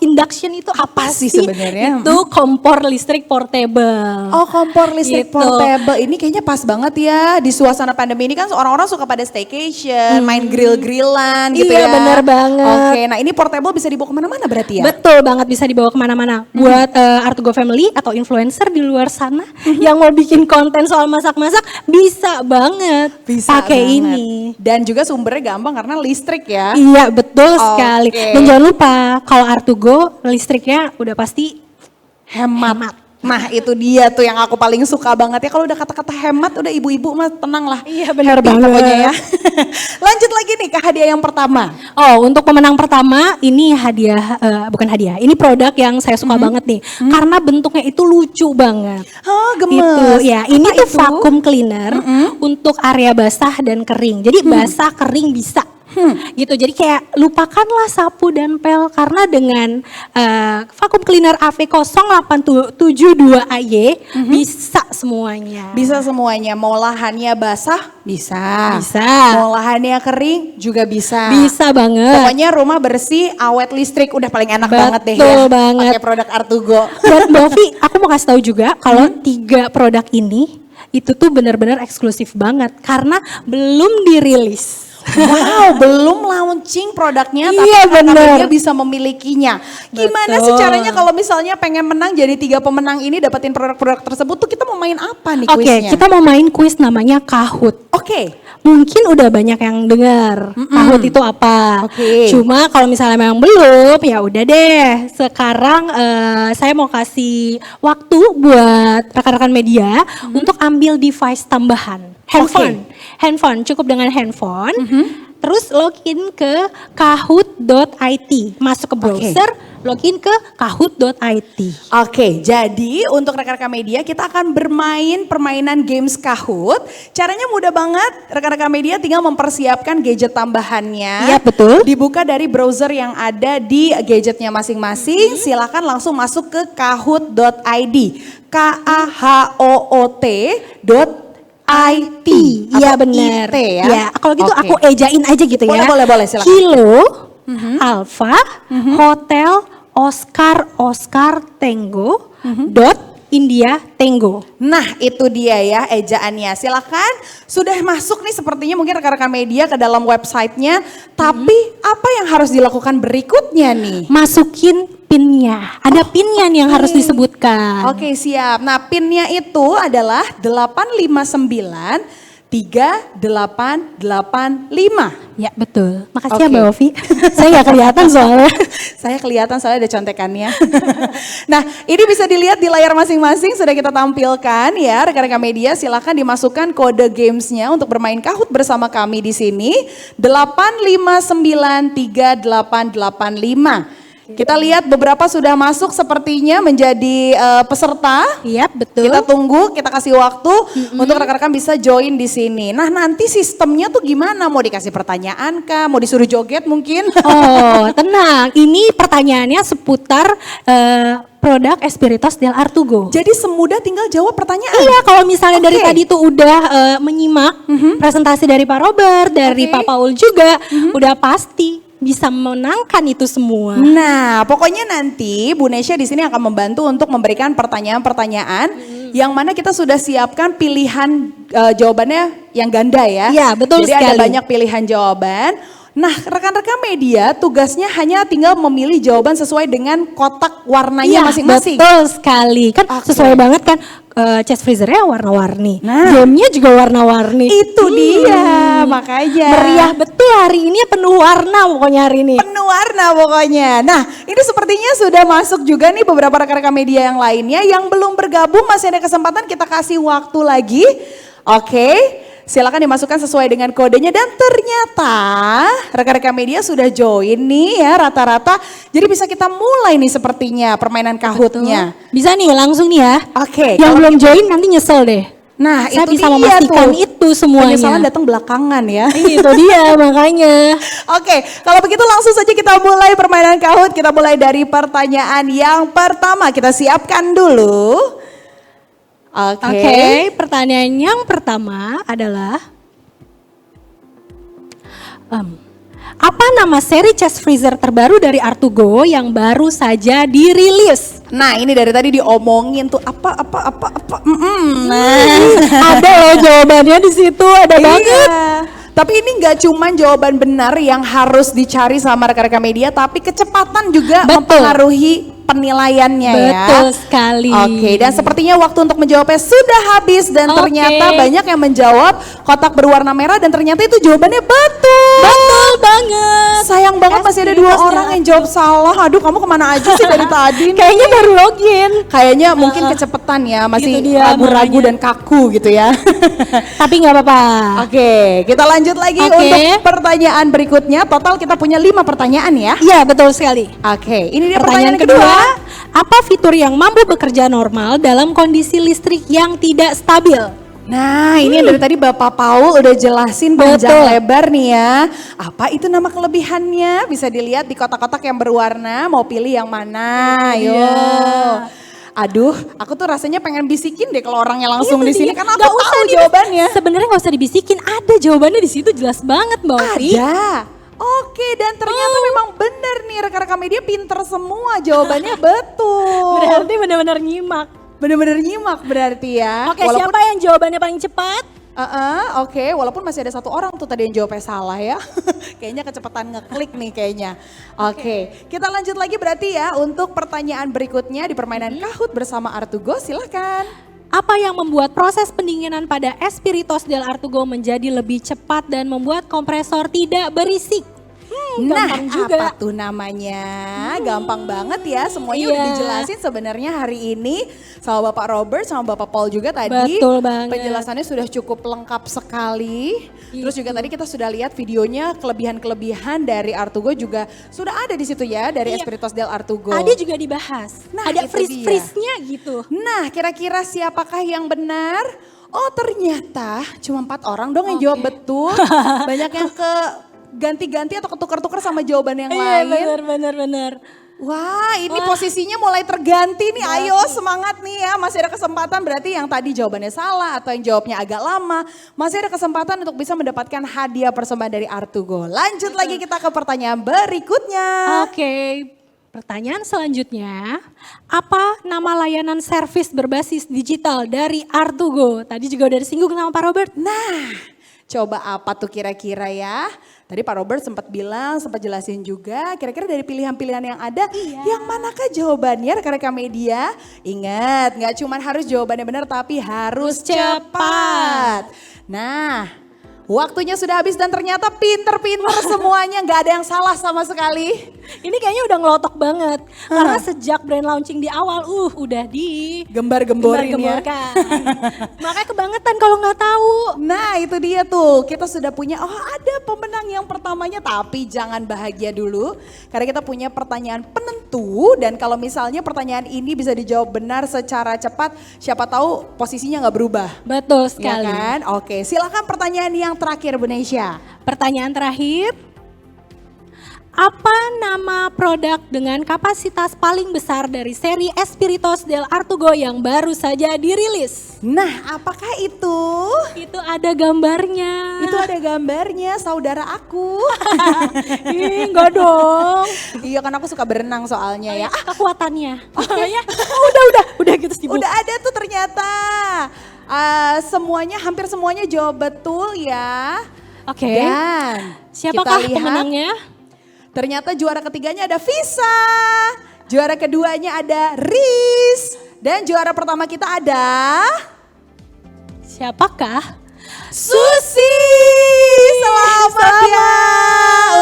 induction itu apa sih sih? sebenarnya? Itu kompor listrik portable. Oh, kompor listrik Gitu. portable ini kayaknya pas banget ya di suasana pandemi ini kan orang-orang suka pada staycation, main grill-grillan gitu Iya, ya. benar banget. Oke, nah ini portable bisa dibawa kemana-mana berarti ya? Betul banget, bisa dibawa kemana-mana. Buat Artugo Family atau influencer di luar sana yang mau bikin konten soal masak-masak bisa banget Bisa pakai banget. ini. Dan juga sumbernya gampang karena listrik ya. Iya betul sekali. Oke. Dan jangan lupa kalau Artugo listriknya udah pasti Hemat. Nah itu dia tuh yang aku paling suka banget ya. Kalau udah kata-kata hemat udah ibu-ibu mah tenang lah. Iya, benar Happy banget. pokoknya ya. Lanjut lagi nih ke hadiah yang pertama. Oh, untuk pemenang pertama ini hadiah, bukan hadiah, ini produk yang saya suka banget nih. Karena bentuknya itu lucu banget. Oh gemes. Itu ya, ini Apa tuh itu? vacuum cleaner untuk area basah dan kering. Jadi basah kering bisa. Gitu, jadi kayak lupakanlah sapu dan pel karena dengan vacuum cleaner AV0872AY bisa semuanya. Bisa semuanya, mau lahannya basah bisa. Bisa. Mau lahannya kering juga bisa. Bisa banget. Pokoknya rumah bersih, awet listrik udah paling enak Betul banget deh ya. banget. Pakai produk Artugo. Buat Mbak Ovi, aku mau kasih tahu juga kalau 3 produk ini itu tuh benar-benar eksklusif banget karena belum dirilis. Wow, belum launching produknya tapi Iya, Kakak bener. Media bisa memilikinya. Gimana sih Betul. caranya kalau misalnya pengen menang jadi 3 pemenang ini dapetin produk-produk tersebut tuh kita mau main apa nih Oke, kuisnya? kita mau main kuis namanya Kahoot. Oke. Mungkin udah banyak yang dengar Kahoot itu apa. Oke. Cuma kalau misalnya memang belum, ya udah deh. Sekarang saya mau kasih waktu buat rekan-rekan media untuk ambil device tambahan. Handphone, cukup dengan handphone. Terus login ke kahoot.it. Masuk ke browser, login ke kahoot.it. Oke, jadi untuk rekan-rekan media kita akan bermain permainan games Kahoot. Caranya mudah banget, rekan-rekan media tinggal mempersiapkan gadget tambahannya. Iya, betul. Dibuka dari browser yang ada di gadgetnya masing-masing. Silakan langsung masuk ke kahoot.id. KAHOOT.IT. Iya atau benar. IT ya. Ya, kalau gitu Oke. aku ejain aja gitu ya. Boleh, silakan. Kilo, Alpha, Hotel, Oscar, Tango, India, Tango. Nah itu dia ya ejaannya. Silakan sudah masuk nih sepertinya mungkin rekan-rekan media ke dalam websitenya. Tapi apa yang harus dilakukan berikutnya nih? Masukin pinnya. Ada pinnya nih yang harus disebutkan. Oke siap. Nah pinnya itu adalah 859 3885. Ya betul. Makasih Oke. ya Mbak Ovi. Saya nggak kelihatan soalnya. Saya kelihatan soalnya ada contekannya. Nah ini bisa dilihat di layar masing-masing sudah kita tampilkan ya rekan-rekan media silakan dimasukkan kode gamesnya untuk bermain Kahoot bersama kami di sini 8593885. Kita lihat beberapa sudah masuk sepertinya menjadi peserta. Iya betul. Kita tunggu, kita kasih waktu untuk rekan-rekan bisa join di sini. Nah nanti sistemnya tuh gimana? Mau dikasih pertanyaan kah? Mau disuruh joget mungkin? Oh tenang. Ini pertanyaannya seputar produk Espiritos del Artugo. Jadi semudah tinggal jawab pertanyaan. Iya, kalau misalnya dari Oke. tadi tuh udah menyimak presentasi dari Pak Robert, dari Oke. Pak Paul juga, udah pasti bisa memenangkan itu semua. Nah, pokoknya nanti Bu Nesya di sini akan membantu untuk memberikan pertanyaan-pertanyaan yang mana kita sudah siapkan pilihan jawabannya yang ganda ya. Iya, betul Jadi ada sekali. banyak pilihan jawaban. Nah, rekan-rekan media tugasnya hanya tinggal memilih jawaban sesuai dengan kotak warnanya Iya, masing-masing. betul sekali. Kan Oke. sesuai banget kan chest freezernya warna-warni. Nah. Gamenya juga warna-warni. Itu dia, makanya. Meriah betul hari ini, penuh warna pokoknya hari ini. Penuh warna pokoknya. Nah ini sepertinya sudah masuk juga nih beberapa rekan-rekan media yang lainnya. Yang belum bergabung masih ada kesempatan kita kasih waktu lagi. Oke. Silakan dimasukkan sesuai dengan kodenya dan ternyata rekan-rekan media sudah join nih ya rata-rata. Jadi bisa kita mulai nih sepertinya permainan Kahootnya. Bisa nih langsung nih ya. Oke, Yang kalau belum join nanti nyesel deh. Nah, Saya itu bisa dia memastikan tuh. itu semuanya. Penyesalan datang belakangan ya. Itu dia makanya. Oke, kalau begitu langsung saja kita mulai permainan Kahoot. Kita mulai dari pertanyaan yang pertama. Kita siapkan dulu. Oke, pertanyaan yang pertama adalah apa nama seri chest freezer terbaru dari Artugo yang baru saja dirilis? Nah, ini dari tadi diomongin tuh apa. Nah, Ada loh jawabannya di situ, ada banget. Tapi ini nggak cuman jawaban benar yang harus dicari sama rekan-rekan media, tapi kecepatan juga Betul. mempengaruhi penilaiannya ya. Betul sekali. Oke, dan sepertinya waktu untuk menjawabnya sudah habis dan Oke. ternyata banyak yang menjawab kotak berwarna merah dan ternyata itu jawabannya betul. Betul banget. Sayang banget masih ada 2 Pasti orang yang jawab salah. Aduh, kamu kemana aja sih dari tadi? nih? Kayaknya baru login. Kayaknya mungkin kecepatan ya, masih Itu dia, ragu-ragu makanya. dan kaku gitu ya. Tapi nggak apa-apa. Oke, kita lanjut lagi Oke. untuk pertanyaan berikutnya. Total kita punya 5 pertanyaan ya. Iya betul sekali. Oke, ini dia Pertanyaan pertanyaan kedua, kedua. apa fitur yang mampu bekerja normal dalam kondisi listrik yang tidak stabil? Nah, ini yang dari tadi Bapak Paul udah jelasin panjang Betul. lebar nih ya. Apa itu nama kelebihannya? Bisa dilihat di kotak-kotak yang berwarna. Mau pilih yang mana? Ayo. Aduh, aku tuh rasanya pengen bisikin deh kalau orangnya langsung Itu di sini dia. karena aku Nggak tahu usah jawabannya. Sebenarnya nggak usah dibisikin, ada jawabannya di situ jelas banget Mbak Ovi. Ada. Oke, dan ternyata memang benar nih rekan-rekan media pinter semua jawabannya betul. Berarti benar-benar nyimak. Bener-bener nyimak berarti ya. Oke, siapa yang jawabannya paling cepat? Oke, walaupun masih ada 1 orang tuh tadi yang jawabnya salah ya. Kayaknya kecepatan ngeklik nih kayaknya. Oke, kita lanjut lagi berarti ya untuk pertanyaan berikutnya di permainan Kahoot bersama Artugo, silakan. Apa yang membuat proses pendinginan pada Espiritos del Artugo menjadi lebih cepat dan membuat kompresor tidak berisik? Gampang juga. Apa tuh namanya? Gampang banget ya, semuanya udah Iya. dijelasin sebenarnya hari ini sama Bapak Robert sama Bapak Paul juga tadi. Betul banget. Penjelasannya sudah cukup lengkap sekali. Terus juga tadi kita sudah lihat videonya kelebihan-kelebihan dari Artugo juga sudah ada di situ ya dari Iya. Espiritos del Artugo. Ada juga dibahas. Nah, ada itu freeze-freeze-nya gitu. Nah, kira-kira siapakah yang benar? Oh, ternyata cuma 4 orang dong yang Oke. jawab betul. Banyak yang ganti-ganti atau ketukar-tukar sama jawaban yang Iya lain. benar. Wah, ini posisinya mulai terganti nih. Ayo semangat nih ya. Masih ada kesempatan berarti yang tadi jawabannya salah atau yang jawabnya agak lama. Masih ada kesempatan untuk bisa mendapatkan hadiah persembahan dari Artugo. Lanjut lagi kita ke pertanyaan berikutnya. Oke, pertanyaan selanjutnya, apa nama layanan servis berbasis digital dari Artugo? Tadi juga udah disinggung sama Pak Robert. Nah, coba apa tuh kira-kira ya? Tadi Pak Robert sempat bilang, sempat jelasin juga kira-kira dari pilihan-pilihan yang ada, yang manakah jawabannya rekan-rekan media? Ingat, nggak cuma harus jawabannya benar tapi harus cepat. Nah, waktunya sudah habis dan ternyata pinter-pinter semuanya, nggak ada yang salah sama sekali. Ini kayaknya udah ngelotok banget. Karena sejak brand launching di awal, udah di Gembar-gemborin ya. gembar-gemborkan. Makanya kebangetan kalau nggak tahu. Nah itu dia tuh, kita sudah punya, ada pemenang yang pertamanya, tapi jangan bahagia dulu. Karena kita punya pertanyaan penentu dan kalau misalnya pertanyaan ini bisa dijawab benar secara cepat, siapa tahu posisinya nggak berubah. Betul Ya sekali. kan? Oke, silakan pertanyaan yang terakhir Bu Nesya. Pertanyaan terakhir. Apa nama produk dengan kapasitas paling besar dari seri Espiritos del Artugo yang baru saja dirilis? Nah apakah itu? Itu ada gambarnya. Itu ada gambarnya saudara aku. Ih, enggak dong. Iya kan aku suka berenang soalnya ya. Kekuatannya. Ya. Udah gitu sibuk. Udah ada tuh ternyata. Semuanya, hampir semuanya jawab betul ya. Oke. Dan Siapakah kita lihat, pemenangnya? ternyata juara ketiganya ada Visa. Juara keduanya ada Riz. Dan juara pertama kita ada Siapakah? Susi. Selamat ya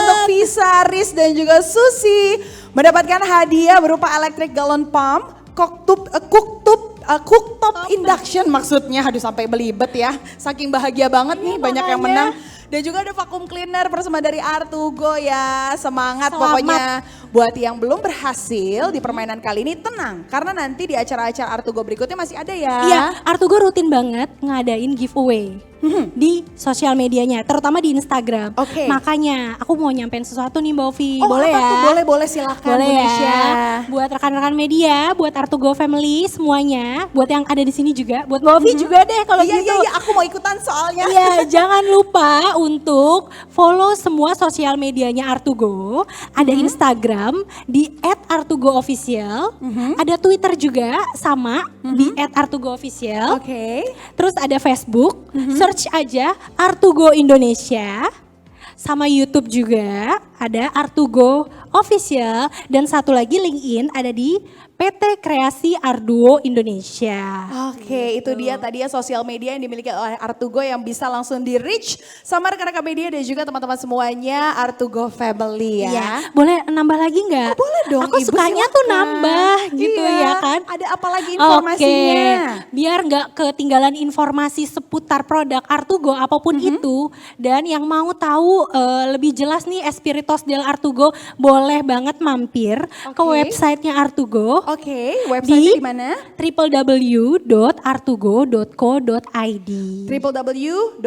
untuk Visa, Riz dan juga Susi mendapatkan hadiah berupa electric gallon pump, cooktop cooktop induction maksudnya. Aduh sampai belibet ya. Saking bahagia banget nih banyak yang menang. Dan juga ada vacuum cleaner persembahan dari Artugo ya. Semangat pokoknya. Buat yang belum berhasil di permainan kali ini tenang. Karena nanti di acara-acara Artugo berikutnya masih ada ya. Iya, Artugo rutin banget ngadain giveaway di sosial medianya, terutama di Instagram. Oke. Makanya aku mau nyampein sesuatu nih Mbak Ovi. Oh, boleh apa ya? tuh? Boleh silakan Boleh Bu ya. Nesya. Buat rekan-rekan media, buat Artugo Family semuanya, buat yang ada di sini juga, buat Mbak Ovi juga deh kalau Iya, gitu. iya, aku mau ikutan soalnya. Iya, jangan lupa untuk follow semua sosial medianya Artugo. Ada Instagram di @artugoofficial, ada Twitter juga sama di @artugoofficial. Oke. Terus ada Facebook, search aja Artugo Indonesia. Sama YouTube juga ada Artugo Official. Dan satu lagi LinkedIn ada di PT Kreasi Arduo Indonesia. Oke, itu dia tadi ya sosial media yang dimiliki oleh Artugo yang bisa langsung di reach sama rekan-rekan media dan juga teman-teman semuanya Artugo Family ya. Iya, boleh nambah lagi nggak? Oh, boleh dong, Aku Ibu, sukanya silakan. tuh nambah gitu Iya, ya kan. ada apa lagi informasinya? Oke, biar nggak ketinggalan informasi seputar produk Artugo apapun itu. Dan yang mau tahu lebih jelas nih Espiritos del Artugo, boleh banget mampir ke Oke. websitenya Artugo. Oke, website di mana? www.artugo.co.id.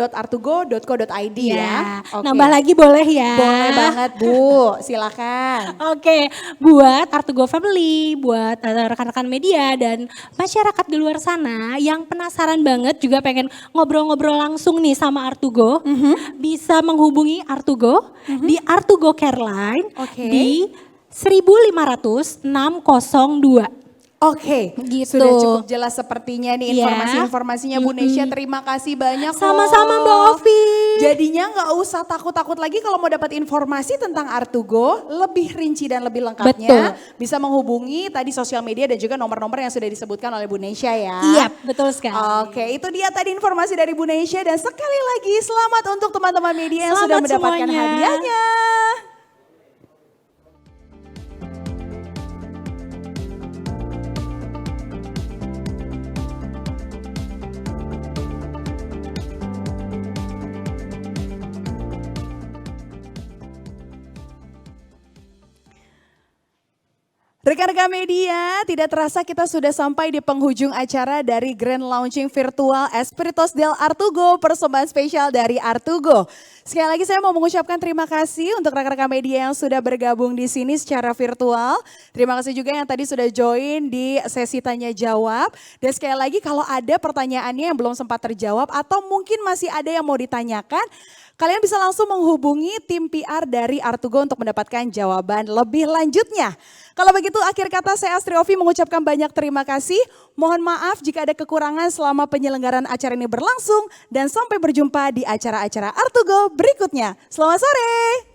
www.artugo.co.id ya. Oke. Nambah lagi boleh ya. Boleh banget Bu, silakan. Oke, buat Artugo Family, buat rekan-rekan media dan masyarakat di luar sana yang penasaran banget juga pengen ngobrol-ngobrol langsung nih sama Artugo, bisa menghubungi Artugo di Artugo Careline Oke. di 15602. Oke, Gitu. sudah cukup jelas sepertinya nih Iya. informasi-informasinya Bu Nesya. Terima kasih banyak Sama-sama loh. Mbak Ovi. Jadinya nggak usah takut-takut lagi kalau mau dapat informasi tentang Artugo lebih rinci dan lebih lengkapnya. Bisa menghubungi tadi sosial media dan juga nomor-nomor yang sudah disebutkan oleh Bu Nesya ya. Iya, betul sekali. Oke, itu dia tadi informasi dari Bu Nesya dan sekali lagi selamat untuk teman-teman media yang sudah Selamat mendapatkan semuanya. hadiahnya. Rekan-rekan media, tidak terasa kita sudah sampai di penghujung acara dari Grand Launching Virtual Espiritos del Artugo, persembahan spesial dari Artugo. Sekali lagi saya mau mengucapkan terima kasih untuk rekan-rekan media yang sudah bergabung di sini secara virtual. Terima kasih juga yang tadi sudah join di sesi tanya jawab. Dan sekali lagi kalau ada pertanyaannya yang belum sempat terjawab atau mungkin masih ada yang mau ditanyakan, kalian bisa langsung menghubungi tim PR dari Artugo untuk mendapatkan jawaban lebih lanjutnya. Kalau begitu akhir kata saya Astri Ovi mengucapkan banyak terima kasih. Mohon maaf jika ada kekurangan selama penyelenggaraan acara ini berlangsung. Dan sampai berjumpa di acara-acara Artugo berikutnya. Selamat sore.